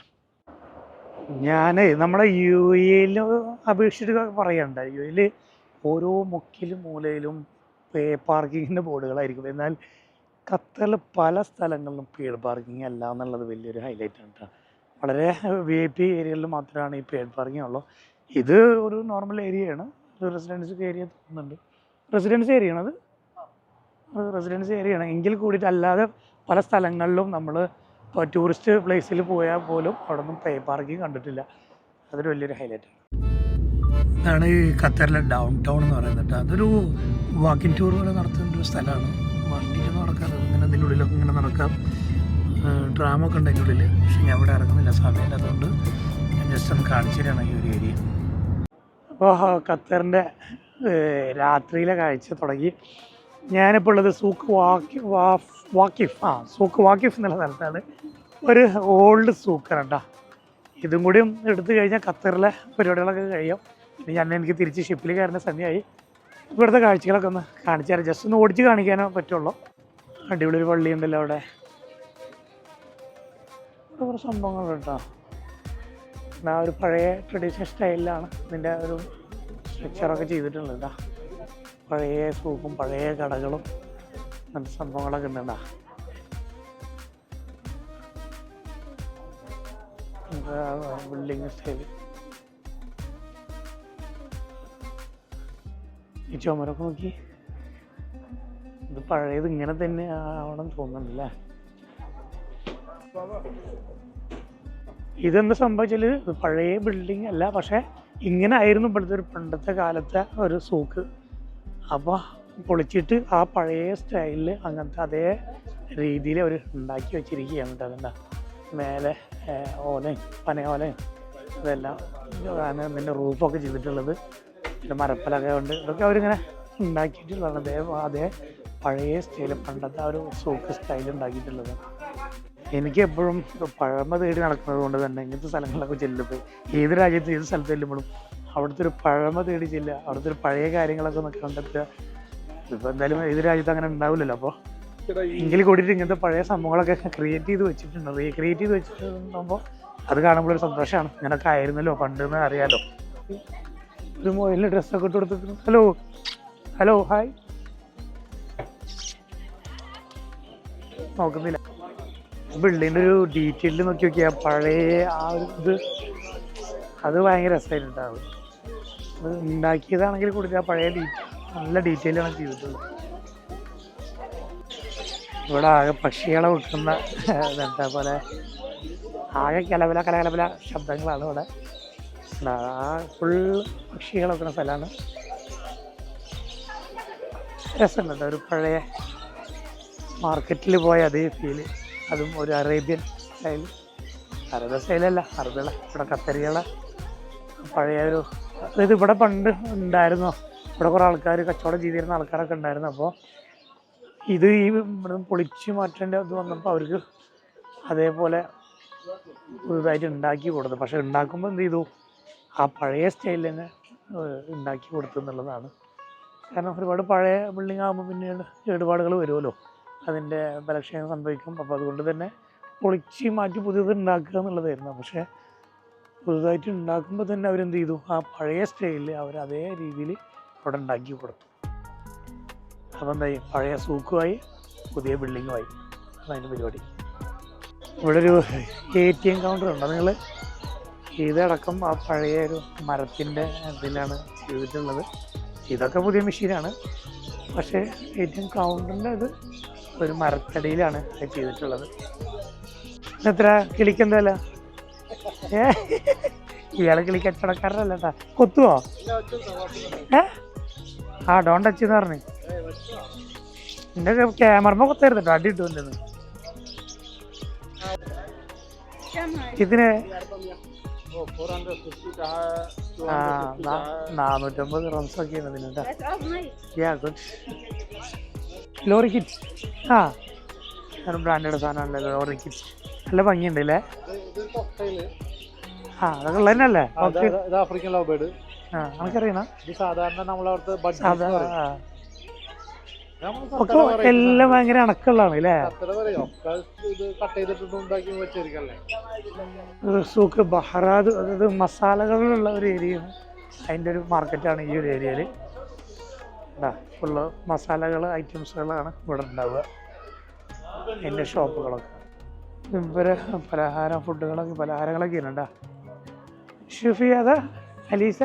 Speaker 1: ഞാൻ നമ്മുടെ യു എയിൽ അപേക്ഷിച്ചിട്ട് പറയണ്ട, യു എയിൽ ഓരോ മുക്കിലും മൂലയിലും പാർക്കിങ്ങിൻ്റെ ബോർഡുകളായിരിക്കും. എന്നാൽ ഖത്തറിൽ പല സ്ഥലങ്ങളിലും പെയ്ഡ് പാർക്കിംഗ് അല്ല എന്നുള്ളത് വലിയൊരു ഹൈലൈറ്റാണ് കേട്ടോ. വളരെ VIP ഏരിയകളിൽ മാത്രമാണ് ഈ പെയ്ഡ് പാർക്കിംഗ് ഉള്ളൂ. ഇത് ഒരു നോർമൽ ഏരിയയാണ്, ഒരു റെസിഡൻസ് ഏരിയ തോന്നുന്നുണ്ട്. റെസിഡൻസ് ഏരിയയാണ് അത്, റെസിഡൻസ് ഏരിയയാണ്. എങ്കിൽ കൂടിയിട്ട് അല്ലാതെ പല സ്ഥലങ്ങളിലും നമ്മൾ ഇപ്പോൾ ടൂറിസ്റ്റ് പ്ലേസിൽ പോയാൽ പോലും അവിടെ ഒന്നും പേ പാർക്കിംഗ് കണ്ടിട്ടില്ല. അതൊരു വലിയൊരു ഹൈലൈറ്റാണ്. ഇതാണ് ഈ ഖത്തറിലെ ഡൗൺ ടൗൺ എന്ന് പറയുന്നത്. അതൊരു വാക്കിംഗ് ടൂർ പോലെ നടത്തുന്ന ഒരു സ്ഥലമാണ്. വണ്ടിയിലൊന്നും നടക്കാം, ഇങ്ങനെ അതിൻ്റെ ഉള്ളിലൊക്കെ ഇങ്ങനെ നടക്കാം. ഡ്രാമ ഒക്കെ ഉണ്ട് അതിൻ്റെ ഉള്ളിൽ, പക്ഷെ ഞാൻ ഇവിടെ ഇറങ്ങുന്നില്ല, സമയമില്ല. അതുകൊണ്ട് ഞാൻ ജസ്റ്റ് ഒന്ന് കാണിച്ചു തരാണ് ഈ ഒരു ഏരിയ. അപ്പോൾ ഖത്തറിൻ്റെ രാത്രിയിലെ കാഴ്ച തുടങ്ങി. ഞാനിപ്പോൾ ഉള്ളത് സൂക്ക് വാക്കിഫ് സൂക്ക് വാക്കിഫ് എന്നുള്ള സ്ഥലത്താണ്. ഒരു ഓൾഡ് സൂക്കാണ് കേട്ടോ. ഇതും കൂടിയും എടുത്തു കഴിഞ്ഞാൽ ഖത്തറിലെ പരിപാടികളൊക്കെ കഴിയും. പിന്നെ എനിക്ക് തിരിച്ച് ഷിപ്പിൽ കയറുന്ന സമയമായി. ഇവിടുത്തെ കാഴ്ചകളൊക്കെ ഒന്ന് കാണിച്ചു തരാം, ജസ്റ്റ് ഒന്ന് ഓടിച്ച് കാണിക്കാനേ പറ്റുള്ളൂ. അടിപൊളി ഒരു പള്ളി ഉണ്ടല്ലോ അവിടെ, കുറേ സംഭവങ്ങൾ കേട്ടോ. ആ ഒരു പഴയ ട്രഡീഷണൽ സ്റ്റൈലിലാണ് ഇതിൻ്റെ ഒരു സ്ട്രക്ചറൊക്കെ ചെയ്തിട്ടുള്ളത് കേട്ടോ. പഴയ സൂപ്പും പഴയ കടകളും അങ്ങനത്തെ സംഭവങ്ങളൊക്കെ ഉണ്ടോ. ബിൽഡിങ് സ്റ്റൈൽ, ഈ ചുമരൊക്കെ നോക്കി, ഇത് പഴയത് ഇങ്ങനെ തന്നെ ആവണം തോന്നുന്നില്ലേ. ഇതെന്താ സംഭവിച്ചാൽ പഴയ ബിൽഡിംഗ് അല്ല, പക്ഷേ ഇങ്ങനെ ആയിരുന്നു ഇപ്പോഴത്തെ ഒരു പണ്ടത്തെ കാലത്തെ ഒരു സൂക്ക്. അപ്പോൾ പൊളിച്ചിട്ട് ആ പഴയ സ്റ്റൈലിൽ അങ്ങനത്തെ അതേ രീതിയിൽ അവർ ഉണ്ടാക്കി വെച്ചിരിക്കുകയാണ് കേട്ടോ. അതുകൊണ്ടാ മേലെ ഓലയും പനയോലയും ഇതെല്ലാം അതിൻ്റെ റൂഫൊക്കെ ചെയ്തിട്ടുള്ളത്, പിന്നെ മരപ്പലൊക്കെ ഉണ്ട്. ഇതൊക്കെ അവരിങ്ങനെ ഉണ്ടാക്കിയിട്ടുള്ളതാണ്. അതേ പഴയ സ്റ്റൈൽ, പണ്ടത്തെ ആ ഒരു സൂക്ക് സ്റ്റൈൽ ഉണ്ടാക്കിയിട്ടുള്ളത്. എനിക്ക് എപ്പോഴും പഴമ തേടി നടക്കുന്നത് കൊണ്ട് തന്നെ ഇങ്ങനത്തെ സ്ഥലങ്ങളിലൊക്കെ ചെല്ലുമ്പോൾ, ഏത് രാജ്യത്ത് ഏത് സ്ഥലത്ത് ചെല്ലുമ്പോഴും അവിടുത്തെ ഒരു പഴമ തേടി ചെല്ലുക, അവിടുത്തെ ഒരു പഴയ കാര്യങ്ങളൊക്കെ ഒന്ന് കണ്ടെത്തുക. ഇപ്പോൾ എന്തായാലും ഏത് രാജ്യത്ത് അങ്ങനെ ഉണ്ടാവില്ലല്ലോ. അപ്പോൾ എങ്കിൽ കൂടിയിട്ട് ഇങ്ങനത്തെ പഴയ സംഭവങ്ങളൊക്കെ ക്രിയേറ്റ് ചെയ്ത് വെച്ചിട്ടുണ്ട്, റീക്രിയേറ്റ് ചെയ്ത് വെച്ചിട്ടുണ്ടാകുമ്പോൾ അത് കാണുമ്പോൾ ഒരു സന്തോഷമാണ്. ഇങ്ങനെയൊക്കെ ആയിരുന്നല്ലോ പണ്ടെന്ന് അറിയാലോ. ഒരു മൊബൈലിൽ ഡ്രസ്സൊക്കെ ഇട്ട് കൊടുത്തിട്ട് ഹലോ ഹലോ ഹായ് നോക്കുന്നില്ല. ബിൽഡിങ്ങിൻ്റെ ഒരു ഡീറ്റെയിൽ നോക്കി നോക്കിയാൽ പഴയ ആ ഒരു ഇത്, അത് ഭയങ്കര രസമായിട്ടുണ്ടാവും. അത് ഉണ്ടാക്കിയതാണെങ്കിൽ കൂടി ആ പഴയ നല്ല ഡീറ്റെയിലാണ് ചെയ്തിട്ടുള്ളത്. ഇവിടെ ആകെ പക്ഷികളെ വെക്കുന്ന എന്താ പോലെ ആകെ കലകലപല ശബ്ദങ്ങളാണ് ഇവിടെ. ആ ഫുൾ പക്ഷികളെ വെക്കുന്ന സ്ഥലമാണ്. രസമുണ്ട്, ഒരു പഴയ മാർക്കറ്റിൽ പോയ അതേ ഫീല്. അതും ഒരു അറേബ്യൻ സ്റ്റൈൽ, അറേബ്യൻ സ്റ്റൈലല്ല, അറബികളെ ഇവിടെ ഖത്തരികളെ പഴയ ഒരു, അതായത് ഇവിടെ പണ്ട് ഉണ്ടായിരുന്നു, ഇവിടെ കുറേ ആൾക്കാർ കച്ചവടം ചെയ്തിരുന്ന ആൾക്കാരൊക്കെ ഉണ്ടായിരുന്നു. അപ്പോൾ ഇത് ഈ പൊളിച്ച് മാറ്റേണ്ട ഇത് വന്നപ്പോൾ അവർക്ക് അതേപോലെ പുതുതായിട്ട് ഉണ്ടാക്കി കൊടുത്തു. പക്ഷെ ഉണ്ടാക്കുമ്പോൾ എന്ത് ചെയ്തു, ആ പഴയ സ്റ്റൈലിൽ തന്നെ ഉണ്ടാക്കി കൊടുത്തു എന്നുള്ളതാണ് കാരണം ഒരുപാട് പഴയ ബിൽഡിംഗ് ആകുമ്പോൾ പിന്നീട് കേടുപാടുകൾ വരുമല്ലോ, അതിൻ്റെ ബലക്ഷയം സംഭവിക്കും. അപ്പോൾ അതുകൊണ്ട് തന്നെ പൊളിച്ച് മാറ്റി പുതിയത് ഉണ്ടാക്കുക എന്നുള്ളതായിരുന്നു. പക്ഷേ പുതുതായിട്ട് ഉണ്ടാക്കുമ്പോൾ തന്നെ അവരെന്ത് ചെയ്തു, ആ പഴയ സ്റ്റൈലിൽ അവർ അതേ രീതിയിൽ അവിടെ ഉണ്ടാക്കി കൊടുത്തു. അപ്പോൾ എന്തായി, പഴയ സൂക്കുമായി പുതിയ ബിൽഡിങ്ങുമായി. അതതിൻ്റെ പരിപാടി. ഇവിടെ ഒരു ATM കൗണ്ടർ ഉണ്ടോ നിങ്ങൾ? ഇതടക്കം ആ പഴയ ഒരു മരത്തിൻ്റെ ഇതിലാണ് ചെയ്തിട്ടുള്ളത്. ഇതൊക്കെ പുതിയ മെഷീനാണ്, പക്ഷേ ATM കൗണ്ടറിൻ്റെ ഇത് ഒരു മരത്തടിയിലാണ് അത് ചെയ്തിട്ടുള്ളത്. എത്ര കിളിക്കെന്തല്ല? ഇയാൾ കിളി കച്ചവടക്കാരനല്ല കേട്ടാ. കൊത്തുവോ? ആ ഡോൺ ടച്ച് എന്ന് പറഞ്ഞു. എൻ്റെ ക്യാമറ കൊത്തായിരുന്നു കേട്ടോ, അടി ഇട്ടുകൊണ്ടിരുന്നു. ഇതിന് 450 റംസൊക്കെയാണ് ഇതിന് കേട്ടോ. Lorry kit. ആ ബ്രാൻഡഡ് സാധനമാണല്ലോ ലോറി കിറ്റ്. നല്ല ഭംഗിയുണ്ട് അല്ലേ? ആ അതൊക്കെ ഉള്ളത് തന്നെയല്ലേ?
Speaker 5: African love bird.
Speaker 1: ആ നമുക്കറിയണ
Speaker 5: സാധാരണ നമ്മളവിടുത്തെ
Speaker 1: ഒക്കെ എല്ലാം ഭയങ്കര അണക്കുള്ളതാണ് അല്ലേ? സൂക്ക് ബഹ്റാദ്, അതായത് മസാലകളിലുള്ള ഒരു ഏരിയയാണ്. അതിൻ്റെ ഒരു മാർക്കറ്റാണ് ഈ ഒരു ഏരിയയിൽ. ഫുള്ള് മസാലകൾ ഐറ്റംസുകളാണ് ഇവിടെ ഉണ്ടാവുക. അതിൻ്റെ ഷോപ്പുകളൊക്കെ ഇവരെ പലഹാരങ്ങളൊക്കെ ഉണ്ട്. ഷുഫി അതാ അലീസ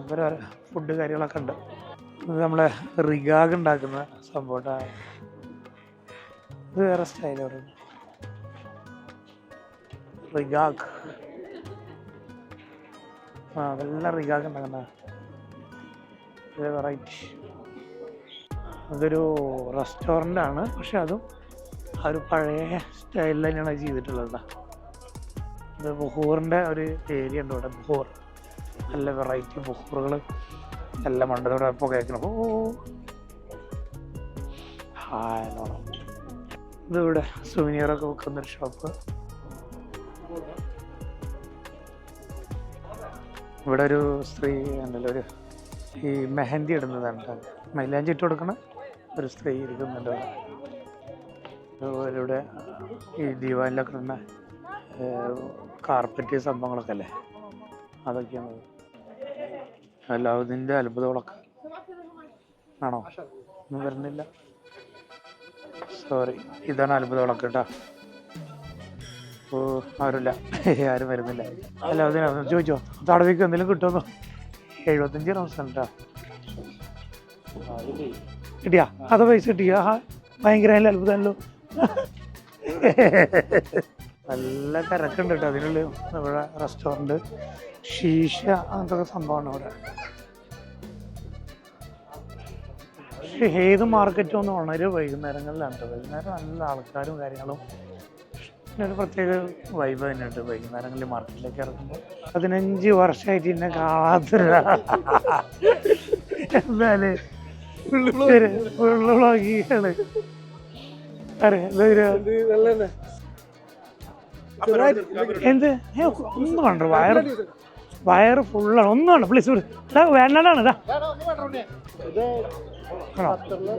Speaker 1: ഇവരെ ഫുഡ് കാര്യങ്ങളൊക്കെ ഉണ്ട്. ഇത് നമ്മളെ റിഗാഗ് ഉണ്ടാക്കുന്ന സംഭവം. ഇത് വേറെ സ്റ്റൈലാണ്. റിഗാഗ് നല്ല റിഗാഗ് ഉണ്ടാക്കുന്ന വെറൈറ്റി. അതൊരു റെസ്റ്റോറൻ്റാണ്, പക്ഷെ അതും ആ ഒരു പഴയ സ്റ്റൈലിൽ തന്നെയാണ് ചെയ്തിട്ടുള്ളത്. ഇത് ബുഹൂറിൻ്റെ ഒരു ഏരിയ ഉണ്ട് ഇവിടെ. ബുഹൂർ നല്ല വെറൈറ്റി ബുഹൂറുകൾ എല്ലാം ഉണ്ട്. ഇവിടെ ഇപ്പോൾ കേൾക്കണം. ഇതിവിടെ സുവനീറൊക്കെ വെക്കുന്നൊരു ഷോപ്പ്. ഇവിടെ ഒരു സ്ത്രീ ഉണ്ടല്ലോ, ഒരു ഈ മെഹന്തി ഇടുന്നതാണ്, മൈലാഞ്ചി ഇട്ട് കൊടുക്കണ ഒരു സ്ത്രീ ഇരിക്കുന്നുണ്ട്. ഇവിടെ ഈ ദീപാവലിയിലൊക്കെ ഇടുന്ന കാർപ്പറ്റ് സംഭവങ്ങളൊക്കെ അല്ലേ, അതൊക്കെയാണ്. അല്ലാവുദ്ദീൻ്റെ അത്ഭുതങ്ങളൊക്കെ ആണോ? ഒന്നും വരുന്നില്ല, സോറി. ഇതാണ് അത്ഭുതങ്ങളൊക്കെ കേട്ടോ. ഓ ആരുമില്ല, ആരും വരുന്നില്ല. അല്ലാവുദ്ദീൻ ചോദിച്ചോ തടവിക്ക് എന്തെങ്കിലും കിട്ടുമെന്നോ? 75 റംസാണ് കേട്ടോ. കിട്ടിയാ? അത് പൈസ കിട്ടിയാ? ഭയങ്കര അത്ഭുതമല്ലോ. നല്ല തിരക്കുണ്ട് കേട്ടോ അതിനുള്ളിൽ. ഇവിടെ റെസ്റ്റോറൻറ്റ്, ഷീഷ അങ്ങനത്തെ സംഭവമാണ് ഇവിടെ. പക്ഷേ ഏത് മാർക്കറ്റും ഒന്ന് വളരെ വൈകുന്നേരങ്ങളിലാണ് കേട്ടോ. വൈകുന്നേരം നല്ല ആൾക്കാരും കാര്യങ്ങളും പിന്നെ ഒരു പ്രത്യേക വൈബ് തന്നെയുണ്ട് വൈകുന്നേരങ്ങളിൽ മാർക്കറ്റിലേക്ക് ഇറങ്ങുമ്പോൾ. 15 വർഷമായിട്ട് എന്നെ കാണാത്തൊരു എന്നാല് വ്ളോഗിയാണ്. എന്ത് ഒന്നും വേണ്ട, വയറ് ഫുള്ളാണ്. ഒന്നും വേണ്ട പ്ലീസ്. വേണ്ടാണ് ഇതാ.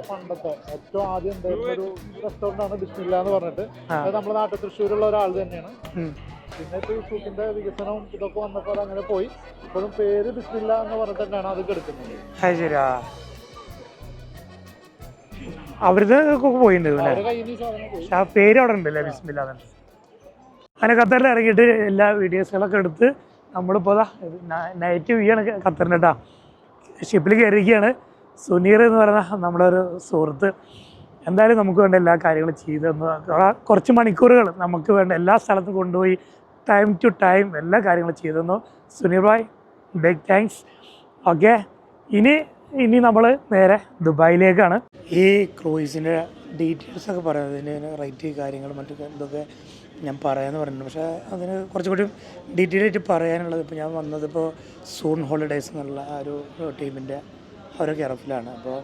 Speaker 5: പണ്ടത്തെ ഏറ്റവും ആദ്യം ഉണ്ടായിരുന്ന ഒരു റെസ്റ്റോറന്റ് ആണ് ബിസ്മില്ല എന്ന് പറഞ്ഞിട്ട്. അത് നമ്മുടെ നാട്ടിൽ തൃശ്ശൂരുള്ള ഒരാൾ തന്നെയാണ്. പിന്നെ ഇപ്പോൾ ഈ സൂക്കിന്റെ വികസനവും ഇതൊക്കെ വന്നപ്പോൾ അത് അങ്ങനെ പോയി. ഇപ്പോഴും പേര് ബിസ്മില്ല എന്ന് പറഞ്ഞിട്ട് തന്നെയാണ് അത് കിടക്കുന്നത്.
Speaker 1: ശരിയാ, അവരുടെ പോയിട്ടുണ്ട്. പക്ഷെ ആ പേര് അവിടെ ഉണ്ടല്ലേ, ബിസ്മില്ല. അങ്ങനെ ഖത്തറിൽ ഇറങ്ങിയിട്ട് എല്ലാ വീഡിയോസുകളൊക്കെ എടുത്ത് നമ്മളിപ്പോൾ നൈറ്റ് വ്യൂ ആണ് ഖത്തറിൻ്റെ കേട്ടോ. ഷിപ്പിൽ കയറിയിരിക്കുകയാണ്. സുനീർ എന്ന് പറയുന്ന നമ്മുടെ ഒരു സുഹൃത്ത് എന്തായാലും നമുക്ക് വേണ്ട എല്ലാ കാര്യങ്ങളും ചെയ്തു തന്നു. കുറച്ച് മണിക്കൂറുകൾ നമുക്ക് വേണ്ട എല്ലാ സ്ഥലത്തും കൊണ്ടുപോയി ടൈം ടു ടൈം എല്ലാ കാര്യങ്ങളും ചെയ്തു തന്നു. Suneer bhai, big thanks. Okay, ഇനി നമ്മൾ നേരെ ദുബായിലേക്കാണ്. ഈ ക്രൂയിസിൻ്റെ ഡീറ്റെയിൽസൊക്കെ പറയുന്നതിന് റേറ്റ് കാര്യങ്ങൾ മറ്റു എന്തൊക്കെ ഞാൻ പറയാമെന്ന് പറഞ്ഞിട്ടുണ്ട്. പക്ഷേ അതിന് കുറച്ചുകൂടി ഡീറ്റെയിൽ ആയിട്ട് പറയാനുള്ളത്, ഇപ്പോൾ ഞാൻ വന്നതിപ്പോൾ സൂൺ ഹോളിഡേയ്സ് എന്നുള്ള ആ ഒരു ടീമിൻ്റെ അവരൊക്കെ ഇറപ്പിലാണ്. അപ്പോൾ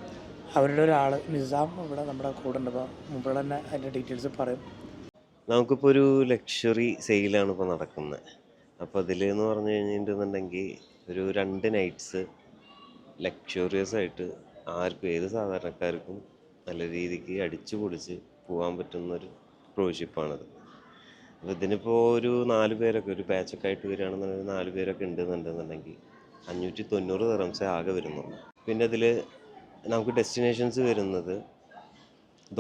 Speaker 1: അവരുടെ ഒരാൾ നിസാം ഇവിടെ നമ്മുടെ കൂടെ ഉണ്ട്. അപ്പോൾ മുമ്പ് തന്നെ അതിൻ്റെ ഡീറ്റെയിൽസ് പറയും.
Speaker 6: നമുക്കിപ്പോൾ ഒരു ലക്ഷറി സെയിലാണ് ഇപ്പോൾ നടക്കുന്നത്. അപ്പോൾ അതിലെന്ന് പറഞ്ഞു കഴിഞ്ഞിട്ടുണ്ടെങ്കിൽ ഒരു 2 നൈറ്റ്സ് ലക്ഷറിയസ് ആയിട്ട് ആർക്കും ഏത് സാധാരണക്കാർക്കും നല്ല രീതിക്ക് അടിച്ചു പൊളിച്ച് പോകാൻ പറ്റുന്നൊരു ക്രൂസ് ഷിപ്പാണത്. അപ്പോൾ ഇതിനിപ്പോൾ ഒരു 4 പേരൊക്കെ ഒരു ബാച്ചൊക്കെ ആയിട്ട് വരികയാണെന്നുണ്ടെങ്കിൽ 4 പേരൊക്കെ ഉണ്ടെന്നുണ്ടെന്നുണ്ടെങ്കിൽ 590 ദിർഹംസേ ആകെ വരുന്നുള്ളൂ. പിന്നെ ഇതിൽ നമുക്ക് ഡെസ്റ്റിനേഷൻസ് വരുന്നത്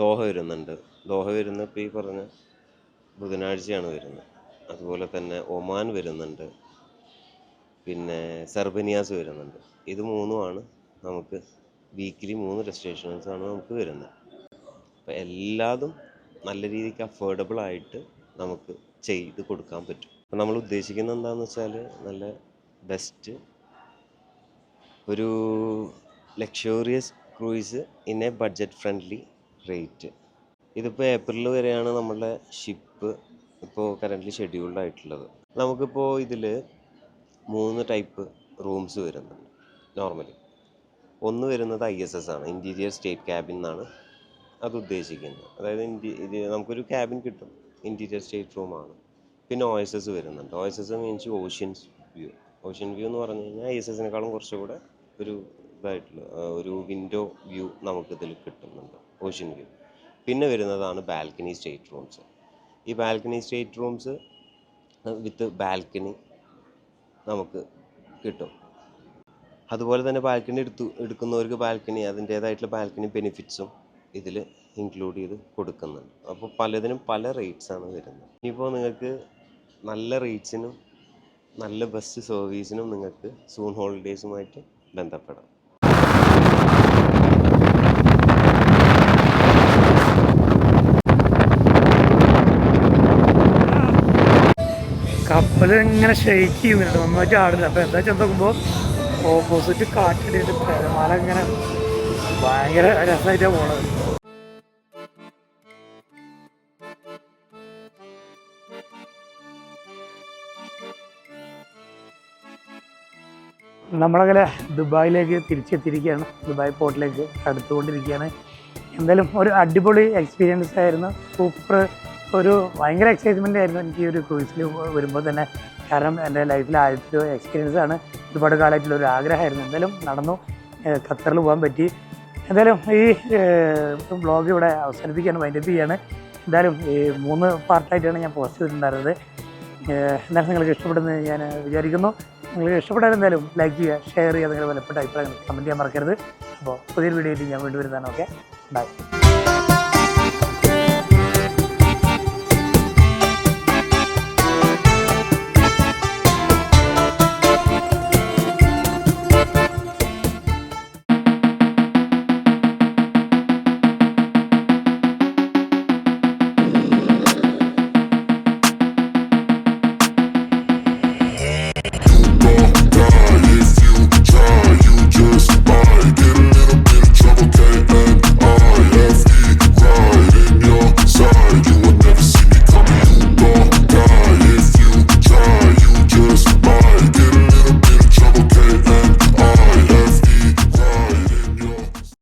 Speaker 6: ദോഹ വരുന്നുണ്ട്. ദോഹ വരുന്ന ഇപ്പോൾ ഈ പറഞ്ഞ ബുധനാഴ്ചയാണ് വരുന്നത്. അതുപോലെ തന്നെ ഒമാൻ വരുന്നുണ്ട്, പിന്നെ സെർബനിയാസ് വരുന്നുണ്ട്. ഇത് 3ഉമാണ് നമുക്ക് വീക്കിലി 3 ഡെസ്റ്റിനേഷൻസാണ് നമുക്ക് വരുന്നത്. അപ്പോൾ എല്ലാതും നല്ല രീതിക്ക് അഫോർഡബിൾ ആയിട്ട് നമുക്ക് ചെയ്ത് കൊടുക്കാൻ പറ്റും. അപ്പോൾ നമ്മൾ ഉദ്ദേശിക്കുന്നത് എന്താണെന്ന് വെച്ചാൽ നല്ല ബെസ്റ്റ് ഒരു luxurious cruise in A budget friendly rate. ഇതിപ്പോൾ ഏപ്രിൽ വരെയാണ് നമ്മളുടെ ഷിപ്പ് ഇപ്പോൾ കറൻ്റ്ലി ഷെഡ്യൂൾഡ് ആയിട്ടുള്ളത്. നമുക്കിപ്പോൾ ഇതിൽ 3 ടൈപ്പ് റൂംസ് വരുന്നുണ്ട് നോർമലി. ഒന്ന് വരുന്നത് ISS ആണ്, ഇൻറ്റീരിയർ സ്റ്റേറ്റ് ക്യാബിൻ എന്നാണ് അത് ഉദ്ദേശിക്കുന്നത്. അതായത് ഇത് നമുക്കൊരു ക്യാബിൻ കിട്ടും, ഇൻറ്റീരിയർ സ്റ്റേറ്റ് റൂമാണ്. പിന്നെ OSS വരുന്നുണ്ട്. OSS means oceans view. Ocean view എന്ന് പറഞ്ഞു കഴിഞ്ഞാൽ ISSനേക്കാളും കുറച്ചുകൂടെ ഒരു ഇതായിട്ടുള്ള ഒരു വിൻഡോ വ്യൂ നമുക്കിതിൽ കിട്ടുന്നുണ്ട്, ഓഷ്യൻ വ്യൂ. പിന്നെ വരുന്നതാണ് ബാൽക്കണി സ്റ്റേറ്റ് റൂംസ്. ഈ ബാൽക്കണി സ്റ്റേറ്റ് റൂംസ് വിത്ത് ബാൽക്കണി നമുക്ക് കിട്ടും. അതുപോലെ തന്നെ ബാൽക്കണി എടുക്കുന്നവർക്ക് ബാൽക്കണി അതിൻ്റേതായിട്ടുള്ള ബാൽക്കണി ബെനിഫിറ്റ്സും ഇതിൽ ഇൻക്ലൂഡ് ചെയ്ത് കൊടുക്കുന്നുണ്ട്. അപ്പോൾ പലതിനും പല റേറ്റ്സാണ് വരുന്നത്. ഇനിയിപ്പോൾ നിങ്ങൾക്ക് നല്ല റേറ്റ്സിനും നല്ല ബസ് സർവീസിനും നിങ്ങൾക്ക് സൂൺ ഹോളിഡേയ്സുമായിട്ട് ബന്ധപ്പെടാം.
Speaker 1: കപ്പൽ ഇങ്ങനെ ഷെയ്ക്ക് ചെയ്യുന്നുണ്ട്, നന്നായിട്ട് ആടുന്നത്. അപ്പോൾ എന്താ വെച്ചാൽ നോക്കുമ്പോൾ ഓപ്പോസിറ്റ് കാറ്റടിയിട്ട് തിരമാല ഇങ്ങനെ ഭയങ്കര രസമായിട്ടാണ് പോണത്. നമ്മളങ്ങനെ ദുബായിലേക്ക് തിരിച്ചെത്തിയിരിക്കുകയാണ്. ദുബായ് പോർട്ടിലേക്ക് അടുത്തുകൊണ്ടിരിക്കുകയാണ്. എന്തായാലും ഒരു അടിപൊളി എക്സ്പീരിയൻസ് ആയിരുന്നു. സൂപ്പർ ഒരു ഭയങ്കര എക്സൈറ്റ്മെൻ്റ് ആയിരുന്നു എനിക്ക് ഈ ഒരു ക്രൂസിൽ വരുമ്പോൾ തന്നെ. കാരണം എൻ്റെ ലൈഫിൽ ആദ്യത്തെ എക്സ്പീരിയൻസ് ആണ്. ഒരുപാട് കാലമായിട്ടുള്ള ഒരു ആഗ്രഹമായിരുന്നു. എന്തായാലും നടന്നു, ഖത്തറിൽ പോകാൻ പറ്റി. എന്തായാലും ഈ വ്ളോഗ് ഇവിടെ അവസാനിപ്പിക്കുകയാണ്, വൈൻഡപ്പ് ചെയ്യുകയാണ്. എന്തായാലും ഈ 3 പാർട്ടായിട്ടാണ് ഞാൻ പോസ്റ്റ് ചെയ്തിട്ടുണ്ടായിരുന്നത്. എന്തായാലും നിങ്ങൾക്ക് ഇഷ്ടപ്പെടുന്നത് ഞാൻ വിചാരിക്കുന്നു. നിങ്ങൾക്ക് ഇഷ്ടപ്പെട്ടാൽ എന്തായാലും ലൈക്ക് ചെയ്യുക, ഷെയർ ചെയ്യുക, നിങ്ങളുടെ വിലപ്പെട്ട അഭിപ്രായങ്ങൾ കമൻറ്റ് ചെയ്യാൻ മറക്കരുത്. അപ്പോൾ പുതിയൊരു വീഡിയോ ആയിട്ട് ഞാൻ വീണ്ടും വരുന്നതാണ്. Okay, by.